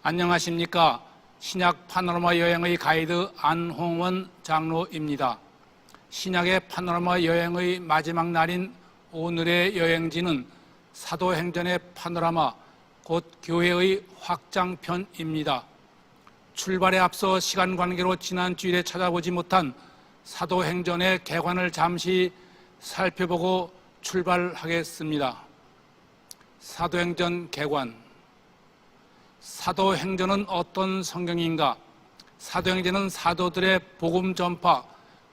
안녕하십니까. 신약 파노라마 여행의 가이드 안홍원 장로입니다. 신약의 파노라마 여행의 마지막 날인 오늘의 여행지는 사도행전의 파노라마, 곧 교회의 확장편입니다. 출발에 앞서 시간 관계로 지난 주일에 찾아보지 못한 사도행전의 개관을 잠시 살펴보고 출발하겠습니다. 사도행전 개관. 사도행전은 어떤 성경인가? 사도행전은 사도들의 복음 전파,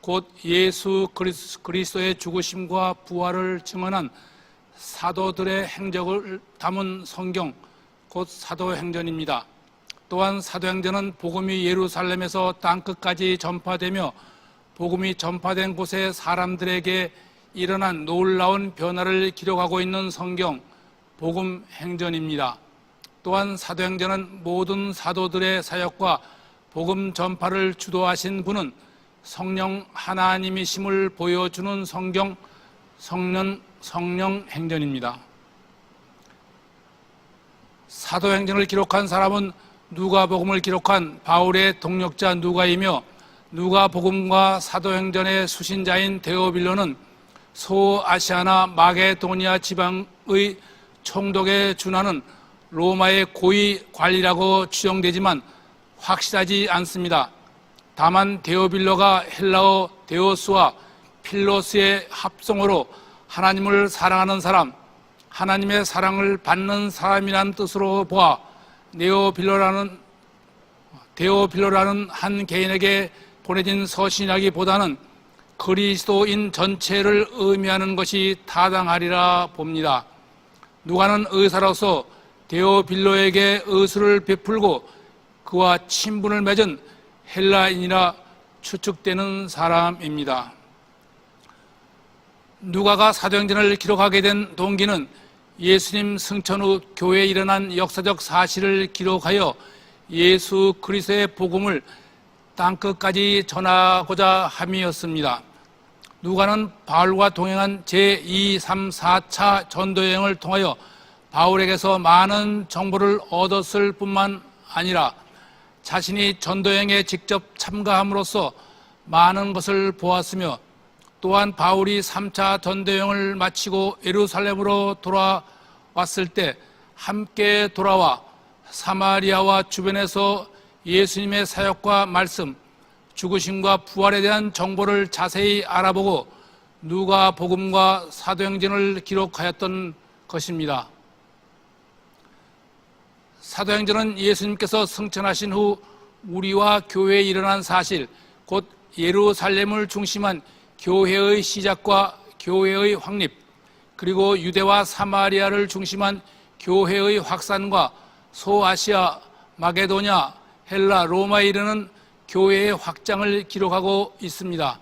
곧 예수 그리스도의 죽으심과 부활을 증언한 사도들의 행적을 담은 성경, 곧 사도행전입니다. 또한 사도행전은 복음이 예루살렘에서 땅끝까지 전파되며 복음이 전파된 곳의 사람들에게 일어난 놀라운 변화를 기록하고 있는 성경, 복음행전입니다. 또한 사도행전은 모든 사도들의 사역과 복음 전파를 주도하신 분은 성령 하나님이심을 보여주는 성경, 성령행전입니다. 사도행전을 기록한 사람은 누가복음을 기록한 바울의 동역자 누가이며, 누가복음과 사도행전의 수신자인 데오빌로는 소아시아나 마게도니아 지방의 총독에 준하는 로마의 고위 관리라고 추정되지만 확실하지 않습니다. 다만 데오빌로가 헬라어 데오스와 필로스의 합성어로 하나님을 사랑하는 사람, 하나님의 사랑을 받는 사람이라는 뜻으로 보아 데오빌로라는 한 개인에게 보내진 서신이라기보다는 그리스도인 전체를 의미하는 것이 타당하리라 봅니다. 누가는 의사로서 데오빌로에게 의술을 베풀고 그와 친분을 맺은 헬라인이라 추측되는 사람입니다. 누가가 사도행전을 기록하게 된 동기는 예수님 승천 후 교회에 일어난 역사적 사실을 기록하여 예수 그리스도의 복음을 땅끝까지 전하고자 함이었습니다. 누가는 바울과 동행한 제2, 3, 4차 전도여행을 통하여 바울에게서 많은 정보를 얻었을 뿐만 아니라 자신이 전도여행에 직접 참가함으로써 많은 것을 보았으며, 또한 바울이 3차 전도여행을 마치고 예루살렘으로 돌아왔을 때 함께 돌아와 사마리아와 주변에서 예수님의 사역과 말씀, 죽으심과 부활에 대한 정보를 자세히 알아보고 누가복음과 사도행전을 기록하였던 것입니다. 사도행전은 예수님께서 승천하신 후 우리와 교회에 일어난 사실, 곧 예루살렘을 중심한 교회의 시작과 교회의 확립, 그리고 유대와 사마리아를 중심한 교회의 확산과 소아시아, 마게도냐, 헬라, 로마에 이르는 교회의 확장을 기록하고 있습니다.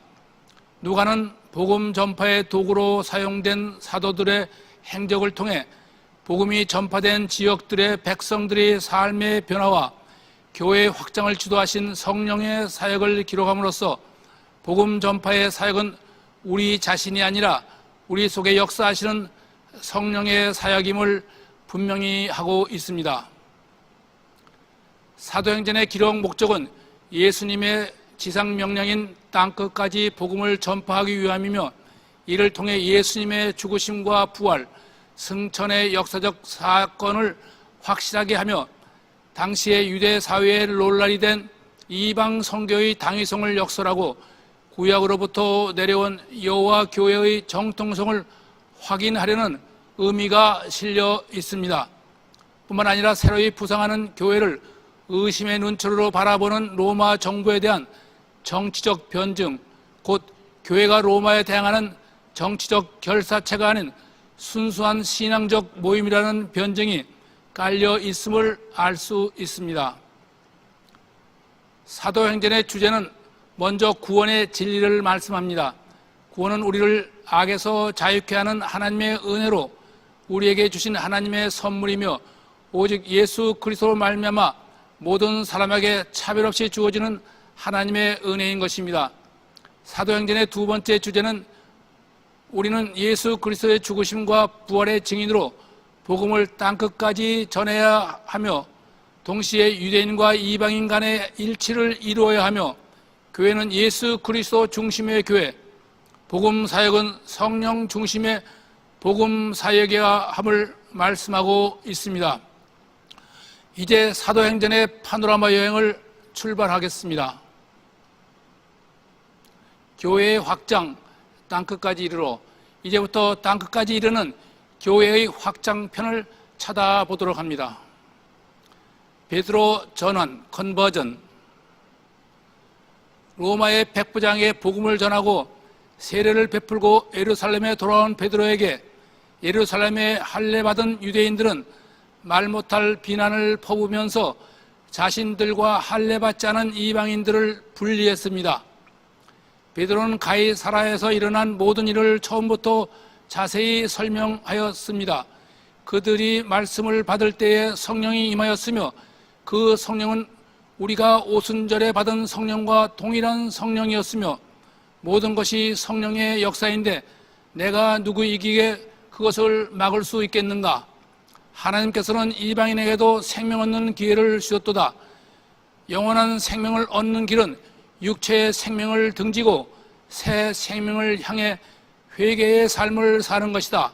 누가는 복음 전파의 도구로 사용된 사도들의 행적을 통해 복음이 전파된 지역들의 백성들의 삶의 변화와 교회의 확장을 주도하신 성령의 사역을 기록함으로써 복음 전파의 사역은 우리 자신이 아니라 우리 속에 역사하시는 성령의 사역임을 분명히 하고 있습니다. 사도행전의 기록 목적은 예수님의 지상명령인 땅끝까지 복음을 전파하기 위함이며, 이를 통해 예수님의 죽으심과 부활, 승천의 역사적 사건을 확실하게 하며 당시의 유대 사회에 논란이 된 이방 선교의 당위성을 역설하고 구약으로부터 내려온 여호와 교회의 정통성을 확인하려는 의미가 실려 있습니다. 뿐만 아니라 새로이 부상하는 교회를 의심의 눈초리로 바라보는 로마 정부에 대한 정치적 변증, 곧 교회가 로마에 대항하는 정치적 결사체가 아닌 순수한 신앙적 모임이라는 변증이 깔려 있음을 알 수 있습니다. 사도행전의 주제는 먼저 구원의 진리를 말씀합니다. 구원은 우리를 악에서 자유케 하는 하나님의 은혜로 우리에게 주신 하나님의 선물이며, 오직 예수 그리스도로 말미암아 모든 사람에게 차별 없이 주어지는 하나님의 은혜인 것입니다. 사도행전의 두 번째 주제는 우리는 예수 그리스도의 죽으심과 부활의 증인으로 복음을 땅끝까지 전해야 하며, 동시에 유대인과 이방인 간의 일치를 이루어야 하며 교회는 예수 그리스도 중심의 교회, 복음 사역은 성령 중심의 복음 사역이어야 함을 말씀하고 있습니다. 이제 사도행전의 파노라마 여행을 출발하겠습니다. 교회의 확장, 땅끝까지 이르러, 이제부터 땅끝까지 이르는 교회의 확장편을 찾아보도록 합니다. 베드로 전환, 컨버전. 로마의 백부장에게 복음을 전하고 세례를 베풀고 예루살렘에 돌아온 베드로에게 예루살렘에 할례받은 유대인들은 말 못할 비난을 퍼부으면서 자신들과 할례받지 않은 이방인들을 분리했습니다. 베드로는 가이사라에서 일어난 모든 일을 처음부터 자세히 설명하였습니다. 그들이 말씀을 받을 때에 성령이 임하였으며 그 성령은 우리가 오순절에 받은 성령과 동일한 성령이었으며 모든 것이 성령의 역사인데 내가 누구이기에 그것을 막을 수 있겠는가? 하나님께서는 이방인에게도 생명 얻는 기회를 주셨도다. 영원한 생명을 얻는 길은 육체의 생명을 등지고 새 생명을 향해 회개의 삶을 사는 것이다.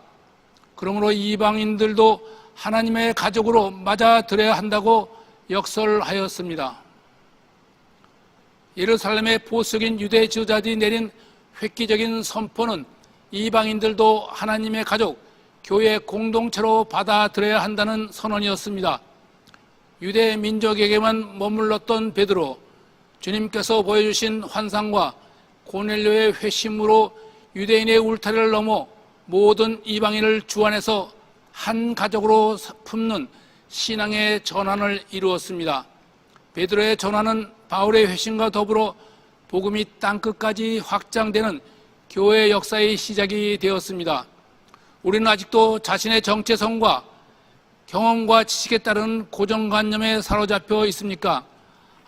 그러므로 이방인들도 하나님의 가족으로 맞아들여야 한다고 역설하였습니다. 예루살렘의 보수적인 유대 지도자들이 내린 획기적인 선포는 이방인들도 하나님의 가족, 교회 공동체로 받아들여야 한다는 선언이었습니다. 유대 민족에게만 머물렀던 베드로, 주님께서 보여주신 환상과 고넬료의 회심으로 유대인의 울타리를 넘어 모든 이방인을 주 안에서 한 가족으로 품는 신앙의 전환을 이루었습니다. 베드로의 전환은 바울의 회심과 더불어 복음이 땅끝까지 확장되는 교회의 역사의 시작이 되었습니다. 우리는 아직도 자신의 정체성과 경험과 지식에 따른 고정관념에 사로잡혀 있습니까?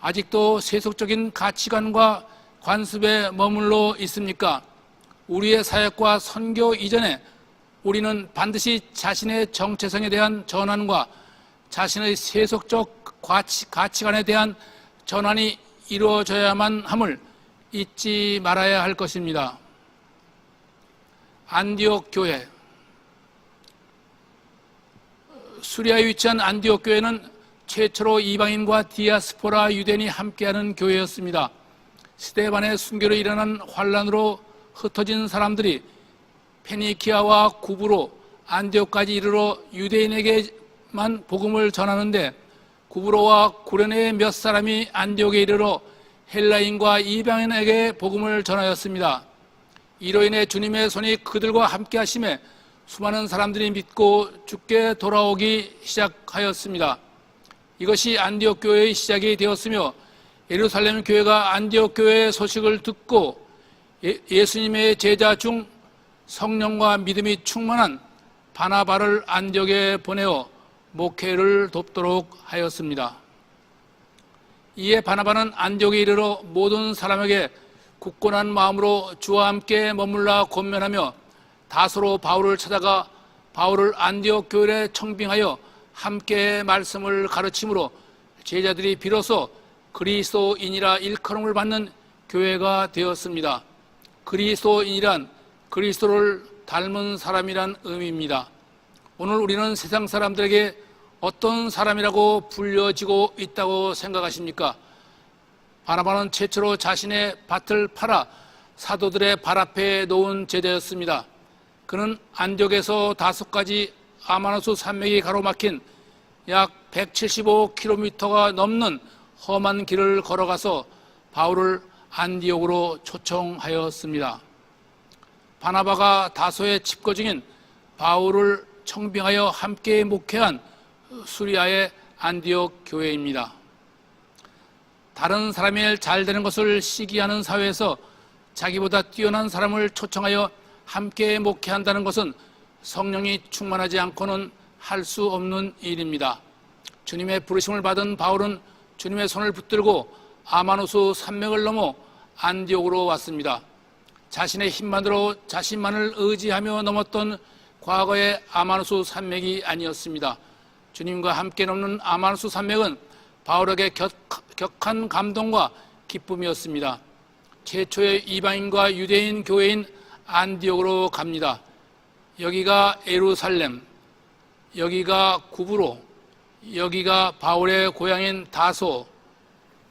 아직도 세속적인 가치관과 관습에 머물러 있습니까? 우리의 사역과 선교 이전에 우리는 반드시 자신의 정체성에 대한 전환과 자신의 세속적 가치관에 대한 전환이 이루어져야만 함을 잊지 말아야 할 것입니다. 안디옥 교회. 수리아에 위치한 안디옥 교회는 최초로 이방인과 디아스포라 유대인이 함께하는 교회였습니다. 스데반의 순교로 일어난 환란으로 흩어진 사람들이 페니키아와 구브로, 안디옥까지 이르러 유대인에게만 복음을 전하는데 구브로와 구레네의 몇 사람이 안디옥에 이르러 헬라인과 이방인에게 복음을 전하였습니다. 이로 인해 주님의 손이 그들과 함께 하심에 수많은 사람들이 믿고 주께 돌아오기 시작하였습니다. 이것이 안디옥 교회의 시작이 되었으며 예루살렘 교회가 안디옥 교회의 소식을 듣고 예수님의 제자 중 성령과 믿음이 충만한 바나바를 안디옥에 보내어 목회를 돕도록 하였습니다. 이에 바나바는 안디옥에 이르러 모든 사람에게 굳건한 마음으로 주와 함께 머물라 권면하며 다소로 바울을 찾아가 바울을 안디옥 교회에 청빙하여 함께 말씀을 가르침으로 제자들이 비로소 그리스도인이라 일컬음을 받는 교회가 되었습니다. 그리스도인이란 그리스도를 닮은 사람이란 의미입니다. 오늘 우리는 세상 사람들에게 어떤 사람이라고 불려지고 있다고 생각하십니까? 바나바는 최초로 자신의 밭을 팔아 사도들의 발 앞에 놓은 제자였습니다. 그는 안디옥에서 5가지 아마누스 산맥이 가로막힌 약 175km가 넘는 험한 길을 걸어가서 바울을 안디옥으로 초청하였습니다. 바나바가 다소의 집거 중인 바울을 청빙하여 함께 목회한 수리아의 안디옥 교회입니다. 다른 사람의 일 잘 되는 것을 시기하는 사회에서 자기보다 뛰어난 사람을 초청하여 함께 목회한다는 것은 성령이 충만하지 않고는 할 수 없는 일입니다. 주님의 부르심을 받은 바울은 주님의 손을 붙들고 아마누스 산맥을 넘어 안디옥으로 왔습니다. 자신의 힘만으로 자신만을 의지하며 넘었던 과거의 아마누스 산맥이 아니었습니다. 주님과 함께 넘는 아마누스 산맥은 바울에게 격한 감동과 기쁨이었습니다. 최초의 이방인과 유대인 교회인 안디옥으로 갑니다. 여기가 예루살렘, 여기가 구브로, 여기가 바울의 고향인 다소,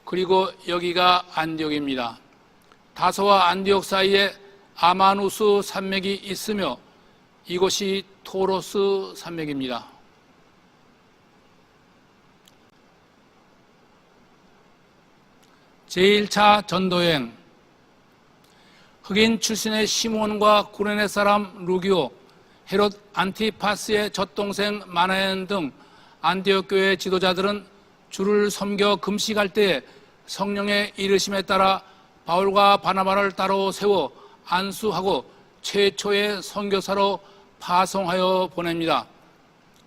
그리고 여기가 안디옥입니다. 다소와 안디옥 사이에 아마누스 산맥이 있으며 이곳이 토로스 산맥입니다. 제1차 전도여행. 흑인 출신의 시몬과 구레네 사람 루기오, 헤롯 안티파스의 젖동생 마나엔 등 안디옥 교회 지도자들은 주를 섬겨 금식할 때에 성령의 이르심에 따라 바울과 바나바를 따로 세워 안수하고 최초의 선교사로 파송하여 보냅니다.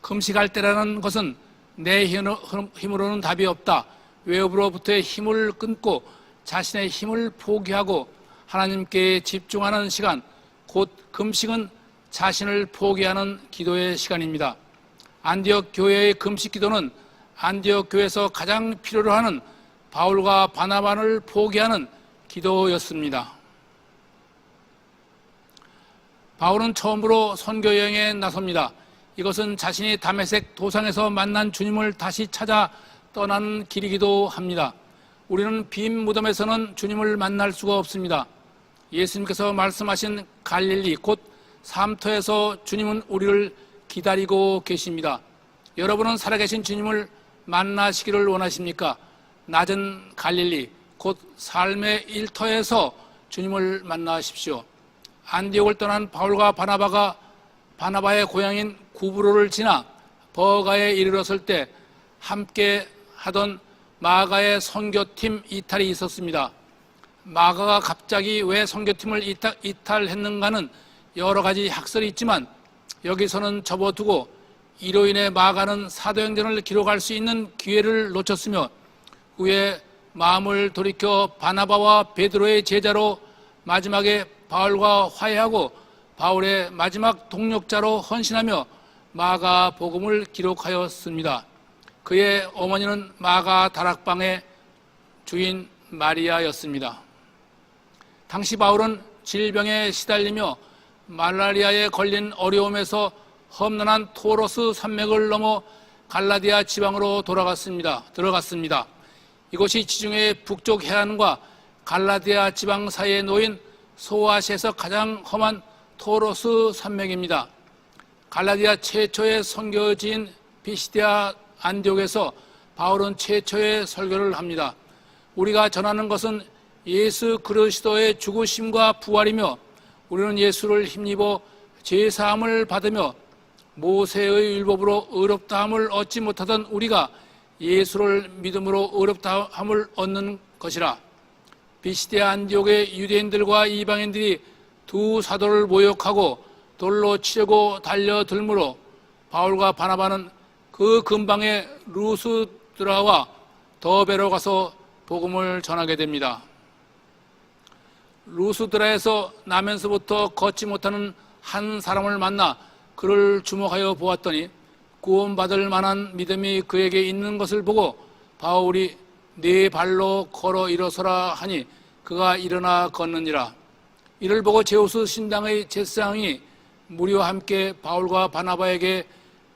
금식할 때라는 것은 내 힘으로는 답이 없다. 외부로부터의 힘을 끊고 자신의 힘을 포기하고 하나님께 집중하는 시간, 곧 금식은 자신을 포기하는 기도의 시간입니다. 안디옥 교회의 금식 기도는 안디옥 교회에서 가장 필요로 하는 바울과 바나바를 포기하는 기도였습니다. 바울은 처음으로 선교 여행에 나섭니다. 이것은 자신이 다메섹 도상에서 만난 주님을 다시 찾아 떠나는 길이기도 합니다. 우리는 빈 무덤에서는 주님을 만날 수가 없습니다. 예수님께서 말씀하신 갈릴리 곧 삼터에서 주님은 우리를 기다리고 계십니다. 여러분은 살아계신 주님을 만나시기를 원하십니까? 낮은 갈릴리 곧 삶의 일터에서 주님을 만나십시오. 안디옥을 떠난 바울과 바나바가 바나바의 고향인 구브로를 지나 버가에 이르렀을 때 함께 하던 마가의 선교팀 이탈이 있었습니다. 마가가 갑자기 왜 선교팀을 이탈했는가는 여러 가지 학설이 있지만 여기서는 접어두고 이로 인해 마가는 사도행전을 기록할 수 있는 기회를 놓쳤으며 후에 마음을 돌이켜 바나바와 베드로의 제자로 마지막에 바울과 화해하고 바울의 마지막 동력자로 헌신하며 마가 복음을 기록하였습니다. 그의 어머니는 마가 다락방의 주인 마리아였습니다. 당시 바울은 질병에 시달리며 말라리아에 걸린 어려움에서 험난한 토로스 산맥을 넘어 갈라디아 지방으로 들어갔습니다. 이곳이 지중해 북쪽 해안과 갈라디아 지방 사이에 놓인 소아시아에서 가장 험한 토로스 산맥입니다. 갈라디아 최초의 선교지인 비시디아 안디옥에서 바울은 최초의 설교를 합니다. 우리가 전하는 것은 예수 그리스도의 죽으심과 부활이며 우리는 예수를 힘입어 죄사함을 받으며 모세의 율법으로 의롭다함을 얻지 못하던 우리가 예수를 믿음으로 의롭다함을 얻는 것이라. 비시디아 안디옥의 유대인들과 이방인들이 두 사도를 모욕하고 돌로 치려고 달려들므로 바울과 바나바는 그 근방의 루스드라와 더베로 가서 복음을 전하게 됩니다. 루스드라에서 나면서부터 걷지 못하는 한 사람을 만나 그를 주목하여 보았더니 구원받을 만한 믿음이 그에게 있는 것을 보고 바울이 네 발로 걸어 일어서라 하니 그가 일어나 걷느니라. 이를 보고 제우스 신당의 제사장이 무리와 함께 바울과 바나바에게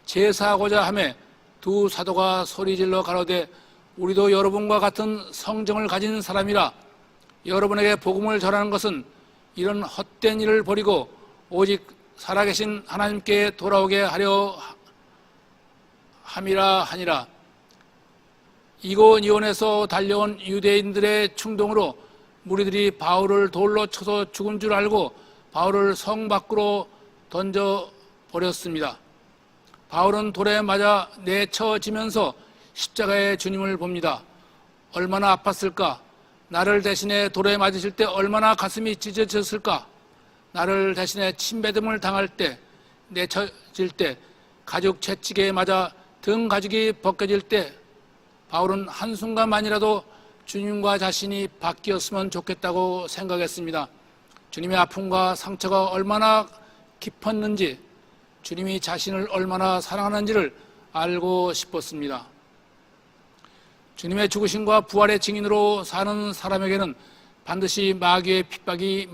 제사하고자 하매 두 사도가 소리질러 가로되 우리도 여러분과 같은 성정을 가진 사람이라. 여러분에게 복음을 전하는 것은 이런 헛된 일을 버리고 오직 살아계신 하나님께 돌아오게 하려 함이라 하니라. 이고니온에서 달려온 유대인들의 충동으로 무리들이 바울을 돌로 쳐서 죽은 줄 알고 바울을 성 밖으로 던져버렸습니다. 바울은 돌에 맞아 내쳐지면서 십자가의 주님을 봅니다. 얼마나 아팠을까? 나를 대신에 돌에 맞으실 때 얼마나 가슴이 찢어졌을까? 나를 대신에 침뱉음을 당할 때, 내쳐질 때, 가죽 채찍에 맞아 등 가죽이 벗겨질 때 바울은 한순간만이라도 주님과 자신이 바뀌었으면 좋겠다고 생각했습니다. 주님의 아픔과 상처가 얼마나 깊었는지, 주님이 자신을 얼마나 사랑하는지를 알고 싶었습니다. 주님의 죽으심과 부활의 증인으로 사는 사람에게는 반드시 마귀의 핍박이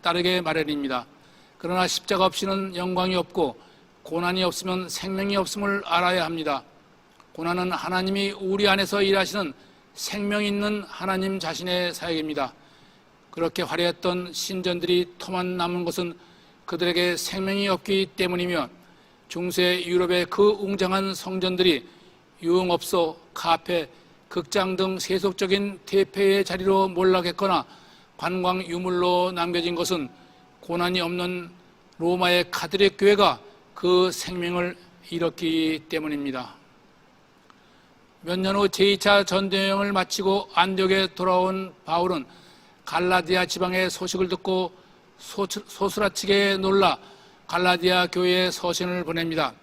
따르게 마련입니다. 그러나 십자가 없이는 영광이 없고 고난이 없으면 생명이 없음을 알아야 합니다. 고난은 하나님이 우리 안에서 일하시는 생명 있는 하나님 자신의 사역입니다. 그렇게 화려했던 신전들이 터만 남은 것은 그들에게 생명이 없기 때문이며, 중세 유럽의 그 웅장한 성전들이 유흥업소, 카페, 극장 등 세속적인 대패의 자리로 몰락했거나 관광 유물로 남겨진 것은 고난이 없는 로마의 가톨릭 교회가 그 생명을 잃었기 때문입니다. 몇 년 후 제2차 전도여행을 마치고 안디옥에 돌아온 바울은 갈라디아 지방의 소식을 듣고 소스라치게 놀라 갈라디아 교회에 서신을 보냅니다.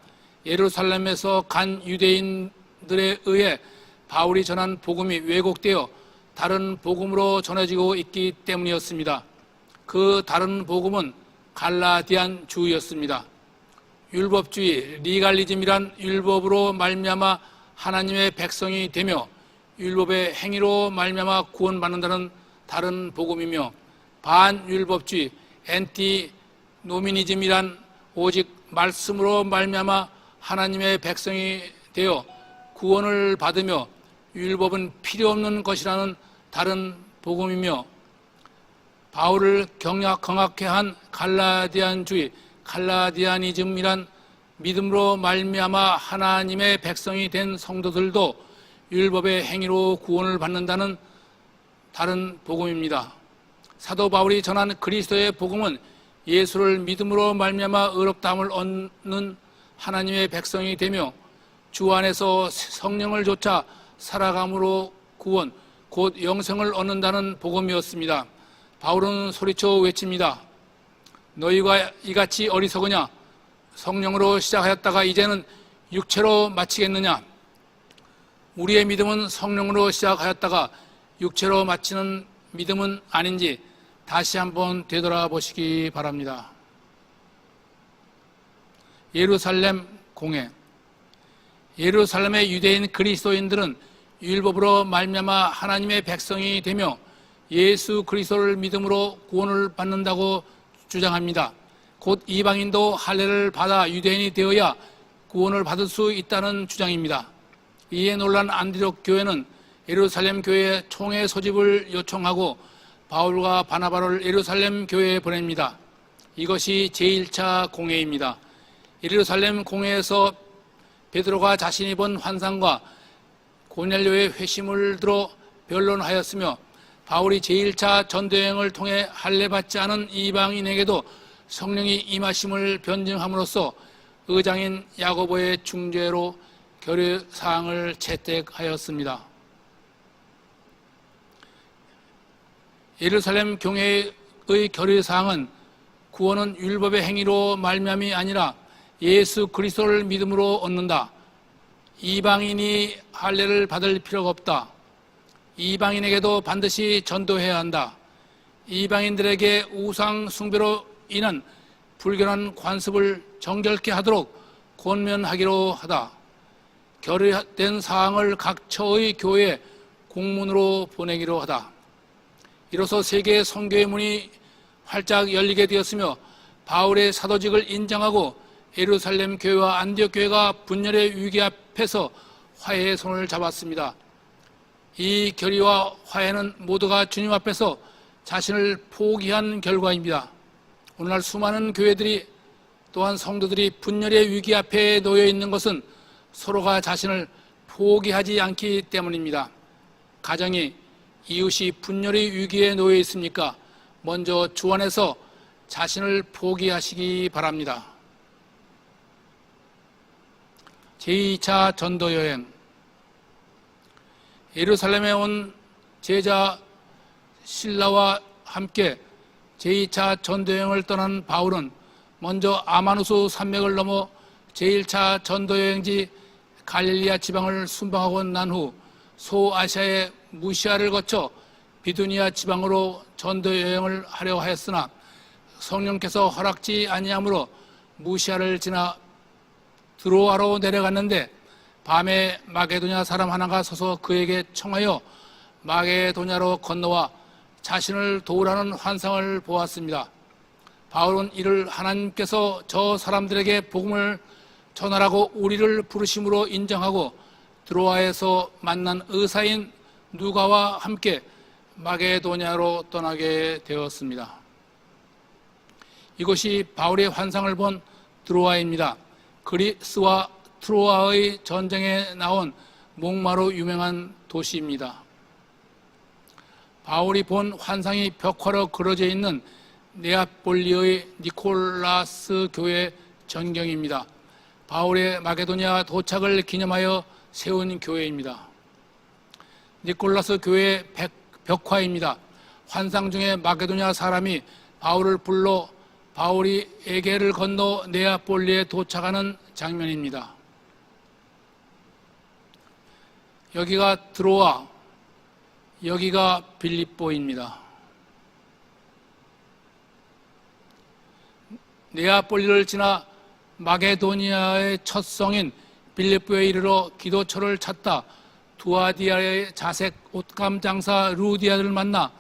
예루살렘에서 간 유대인들에 의해 바울이 전한 복음이 왜곡되어 다른 복음으로 전해지고 있기 때문이었습니다. 그 다른 복음은 갈라디안 주의였습니다. 율법주의, 리갈리즘이란 율법으로 말미암아 하나님의 백성이 되며 율법의 행위로 말미암아 구원받는다는 다른 복음이며, 반율법주의, 앤티노미니즘이란 오직 말씀으로 말미암아 하나님의 백성이 되어 구원을 받으며 율법은 필요 없는 것이라는 다른 복음이며, 바울을 경악하게 한 갈라디안주의, 갈라디아니즘이란 믿음으로 말미암아 하나님의 백성이 된 성도들도 율법의 행위로 구원을 받는다는 다른 복음입니다. 사도 바울이 전한 그리스도의 복음은 예수를 믿음으로 말미암아 의롭다함을 얻는 하나님의 백성이 되며 주 안에서 성령을 좇아 살아감으로 구원, 곧 영생을 얻는다는 복음이었습니다. 바울은 소리쳐 외칩니다. 너희가 이같이 어리석으냐? 성령으로 시작하였다가 이제는 육체로 마치겠느냐? 우리의 믿음은 성령으로 시작하였다가 육체로 마치는 믿음은 아닌지 다시 한번 되돌아보시기 바랍니다. 예루살렘 공회. 예루살렘의 유대인 그리스도인들은 율법으로 말미암아 하나님의 백성이 되며 예수 그리스도를 믿음으로 구원을 받는다고 주장합니다. 곧 이방인도 할례를 받아 유대인이 되어야 구원을 받을 수 있다는 주장입니다. 이에 놀란 안디옥 교회는 예루살렘 교회의 총회 소집을 요청하고 바울과 바나바를 예루살렘 교회에 보냅니다. 이것이 제1차 공회입니다. 예루살렘 공회에서 베드로가 자신이 본 환상과 고넬료의 회심을 들어 변론하였으며, 바울이 제1차 전도여행을 통해 할례받지 않은 이방인에게도 성령이 임하심을 변증함으로써 의장인 야고보의 중재로 결의사항을 채택하였습니다. 예루살렘 교회의 결의사항은 구원은 율법의 행위로 말미암이 아니라 예수 그리스도를 믿음으로 얻는다. 이방인이 할례를 받을 필요가 없다. 이방인에게도 반드시 전도해야 한다. 이방인들에게 우상 숭배로 인한 불결한 관습을 정결케 하도록 권면하기로 하다. 결의된 사항을 각 처의 교회에 공문으로 보내기로 하다. 이로써 세계 선교의 문이 활짝 열리게 되었으며 바울의 사도직을 인정하고 예루살렘 교회와 안디옥 교회가 분열의 위기 앞에서 화해의 손을 잡았습니다. 이 결의와 화해는 모두가 주님 앞에서 자신을 포기한 결과입니다. 오늘날 수많은 교회들이 또한 성도들이 분열의 위기 앞에 놓여 있는 것은 서로가 자신을 포기하지 않기 때문입니다. 가정이, 이웃이 분열의 위기에 놓여 있습니까? 먼저 주 안에서 자신을 포기하시기 바랍니다. 제2차 전도여행. 예루살렘에 온 제자 실라와 함께 제2차 전도여행을 떠난 바울은 먼저 아마누스 산맥을 넘어 제1차 전도여행지 갈릴리아 지방을 순방하고 난 후 소아시아의 무시아를 거쳐 비두니아 지방으로 전도여행을 하려 하였으나 성령께서 허락지 아니하므로 무시아를 지나 드로아로 내려갔는데 밤에 마게도냐 사람 하나가 서서 그에게 청하여 마게도냐로 건너와 자신을 도우라는 환상을 보았습니다. 바울은 이를 하나님께서 저 사람들에게 복음을 전하라고 우리를 부르심으로 인정하고 드로아에서 만난 의사인 누가와 함께 마게도냐로 떠나게 되었습니다. 이것이 바울의 환상을 본 드로아입니다. 그리스와 트로아의 전쟁에 나온 목마로 유명한 도시입니다. 바울이 본 환상이 벽화로 그려져 있는 네아폴리의 니콜라스 교회 전경입니다. 바울의 마게도냐 도착을 기념하여 세운 교회입니다. 니콜라스 교회의 벽화입니다. 환상 중에 마게도냐 사람이 바울을 불러 바울이 에게를 건너 네아폴리에 도착하는 장면입니다. 여기가 드로아, 여기가 빌립보입니다. 네아폴리를 지나 마게도니아의 첫 성인 빌립보에 이르러 기도처를 찾다 두아디아의 자색 옷감 장사 루디아를 만나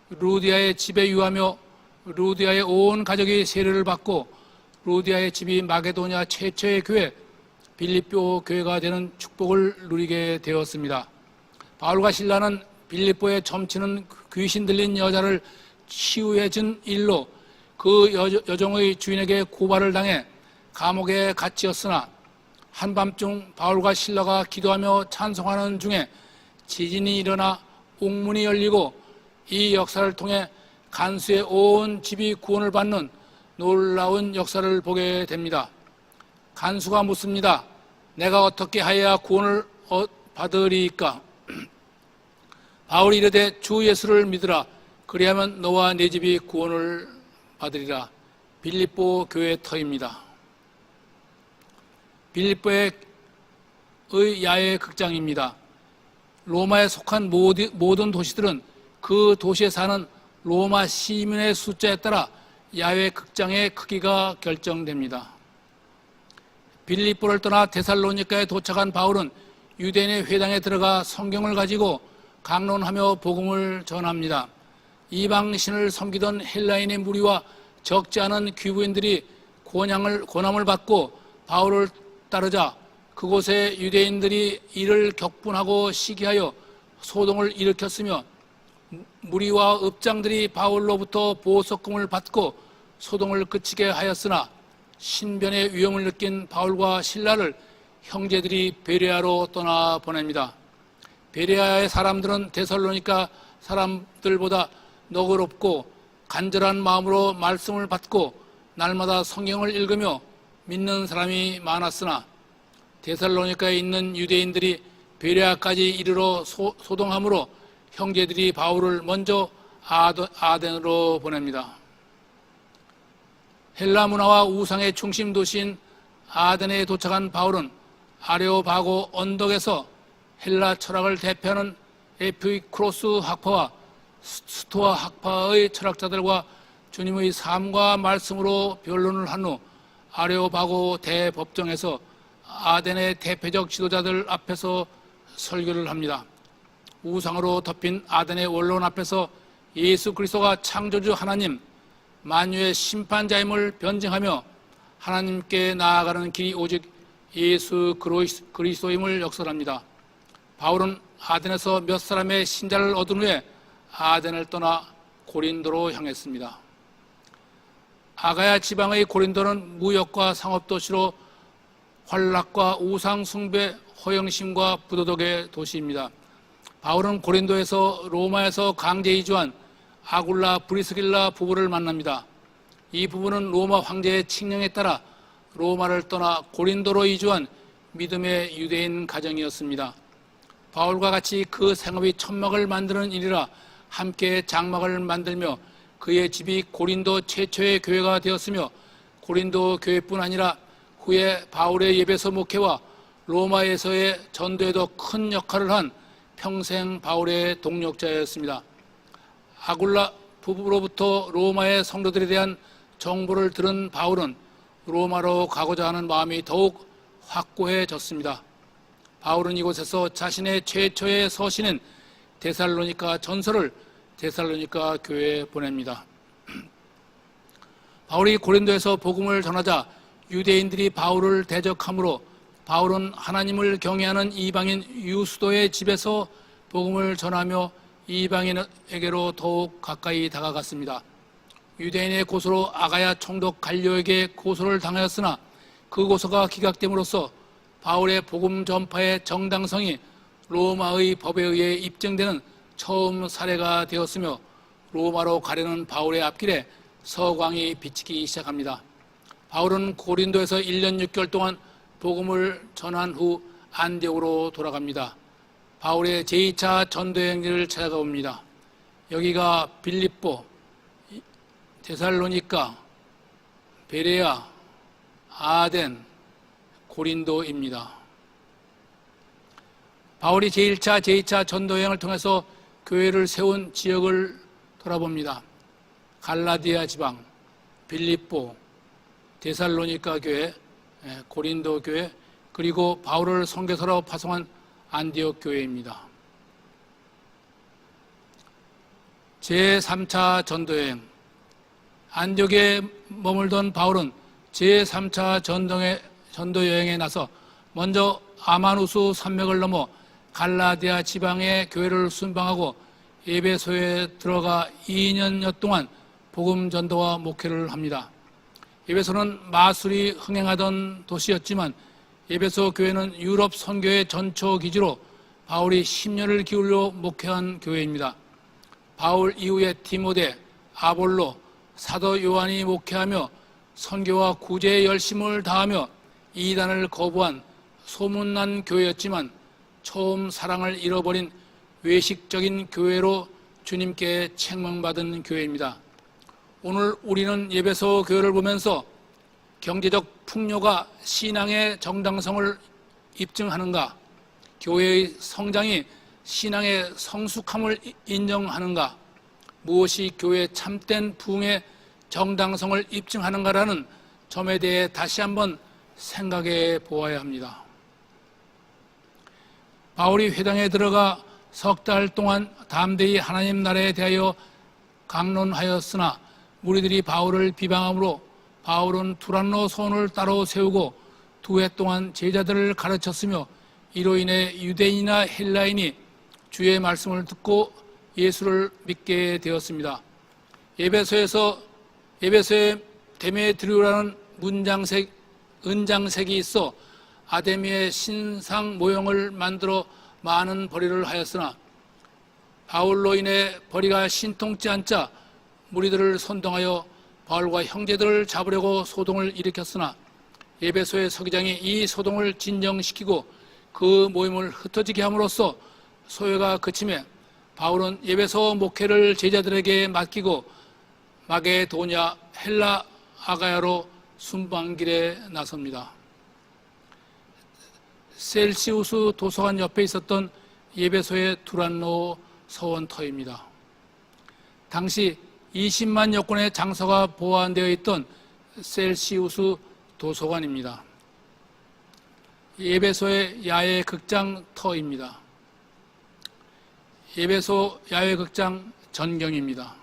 루디아의 집에 유하며 루디아의 온 가족이 세례를 받고 루디아의 집이 마게도냐 최초의 교회 빌립보 교회가 되는 축복을 누리게 되었습니다. 바울과 실라는 빌립보에 점치는 귀신 들린 여자를 치유해 준 일로 그 여종의 주인에게 고발을 당해 감옥에 갇히었으나 한밤중 바울과 실라가 기도하며 찬송하는 중에 지진이 일어나 옥문이 열리고 이 역사를 통해 간수의 온 집이 구원을 받는 놀라운 역사를 보게 됩니다. 간수가 묻습니다. 내가 어떻게 하여야 구원을 받으리이까? 바울이 이르되 주 예수를 믿으라. 그리하면 너와 네 집이 구원을 받으리라. 빌립보 교회 터입니다. 빌립보의 야외 극장입니다. 로마에 속한 모든 도시들은 그 도시에 사는 로마 시민의 숫자에 따라 야외 극장의 크기가 결정됩니다. 빌립보를 떠나 데살로니가에 도착한 바울은 유대인의 회당에 들어가 성경을 가지고 강론하며 복음을 전합니다. 이방신을 섬기던 헬라인의 무리와 적지 않은 귀부인들이 고난을 받고 바울을 따르자 그곳에 유대인들이 이를 격분하고 시기하여 소동을 일으켰으며 무리와 읍장들이 바울로부터 보석금을 받고 소동을 그치게 하였으나 신변의 위험을 느낀 바울과 실라를 형제들이 베레아로 떠나 보냅니다. 베레아의 사람들은 데살로니가 사람들보다 너그럽고 간절한 마음으로 말씀을 받고 날마다 성경을 읽으며 믿는 사람이 많았으나 데살로니가에 있는 유대인들이 베레아까지 이르러 소동함으로 형제들이 바울을 먼저 아덴으로 보냅니다. 헬라 문화와 우상의 중심 도시인 아덴에 도착한 바울은 아레오바고 언덕에서 헬라 철학을 대표하는 에피쿠로스 학파와 스토아 학파의 철학자들과 주님의 삶과 말씀으로 변론을 한 후 아레오바고 대법정에서 아덴의 대표적 지도자들 앞에서 설교를 합니다. 우상으로 덮인 아덴의 원론 앞에서 예수 그리스도가 창조주 하나님, 만유의 심판자임을 변증하며 하나님께 나아가는 길이 오직 예수 그리스도임을 역설합니다. 바울은 아덴에서 몇 사람의 신자를 얻은 후에 아덴을 떠나 고린도로 향했습니다. 아가야 지방의 고린도는 무역과 상업도시로 환락과 우상 숭배, 허영심과 부도덕의 도시입니다. 바울은 고린도에서 로마에서 강제 이주한 아굴라 브리스길라 부부를 만납니다. 이 부부는 로마 황제의 칙령에 따라 로마를 떠나 고린도로 이주한 믿음의 유대인 가정이었습니다. 바울과 같이 그 생업이 천막을 만드는 일이라 함께 장막을 만들며 그의 집이 고린도 최초의 교회가 되었으며 고린도 교회뿐 아니라 후에 바울의 예배소 목회와 로마에서의 전도에도 큰 역할을 한 평생 바울의 동력자였습니다. 아굴라 부부로부터 로마의 성도들에 대한 정보를 들은 바울은 로마로 가고자 하는 마음이 더욱 확고해졌습니다. 바울은 이곳에서 자신의 최초의 서신인 데살로니가 전서를 데살로니가 교회에 보냅니다. 바울이 고린도에서 복음을 전하자 유대인들이 바울을 대적하므로 바울은 하나님을 경외하는 이방인 유수도의 집에서 복음을 전하며 이방인에게로 더욱 가까이 다가갔습니다. 유대인의 고소로 아가야 총독 갈리오에게 고소를 당하였으나 그 고소가 기각됨으로써 바울의 복음 전파의 정당성이 로마의 법에 의해 입증되는 처음 사례가 되었으며 로마로 가려는 바울의 앞길에 서광이 비치기 시작합니다. 바울은 고린도에서 1년 6개월 동안 복음을 전한 후 안디옥으로 돌아갑니다. 바울의 제2차 전도여행을 찾아가 봅니다. 여기가 빌립보, 데살로니가, 베레아, 아덴, 고린도입니다. 바울이 제1차, 제2차 전도여행을 통해서 교회를 세운 지역을 돌아봅니다. 갈라디아 지방, 빌립보, 데살로니가 교회, 고린도 교회, 그리고 바울을 선교사로 파송한 안디옥 교회입니다. 제3차 전도여행. 안디옥에 머물던 바울은 제3차 전도여행에 나서 먼저 아마누스 산맥을 넘어 갈라디아 지방의 교회를 순방하고 에베소에 들어가 2년여 동안 복음 전도와 목회를 합니다. 에베소는 마술이 흥행하던 도시였지만 에베소 교회는 유럽 선교의 전초 기지로 바울이 10년을 기울여 목회한 교회입니다. 바울 이후에 디모데, 아볼로, 사도 요한이 목회하며 선교와 구제에 열심을 다하며 이단을 거부한 소문난 교회였지만 처음 사랑을 잃어버린 외식적인 교회로 주님께 책망받은 교회입니다. 오늘 우리는 에베소 교회를 보면서 경제적 풍요가 신앙의 정당성을 입증하는가? 교회의 성장이 신앙의 성숙함을 인정하는가? 무엇이 교회의 참된 부흥의 정당성을 입증하는가라는 점에 대해 다시 한번 생각해 보아야 합니다. 바울이 회당에 들어가 석 달 동안 담대히 하나님 나라에 대하여 강론하였으나 무리들이 바울을 비방함으로 바울은 두란노 소원을 따로 세우고 2해 동안 제자들을 가르쳤으며 이로 인해 유대인이나 헬라인이 주의 말씀을 듣고 예수를 믿게 되었습니다. 에베소에 데메드리오라는 은장색이 있어 아데미의 신상 모형을 만들어 많은 벌이를 하였으나 바울로 인해 벌이가 신통치 않자 무리들을 선동하여 바울과 형제들을 잡으려고 소동을 일으켰으나 에베소의 서기장이 이 소동을 진정시키고 그 모임을 흩어지게 함으로써 소요가 그침에 바울은 에베소 목회를 제자들에게 맡기고 마게도냐, 헬라, 아가야로 순방길에 나섭니다. 셀시우스 도서관 옆에 있었던 에베소의 두란노 서원터입니다. 당시 20만여 건의 장서가 보관되어 있던 셀시우스 도서관입니다. 에베소의 야외 극장 터입니다. 에베소 야외 극장 전경입니다.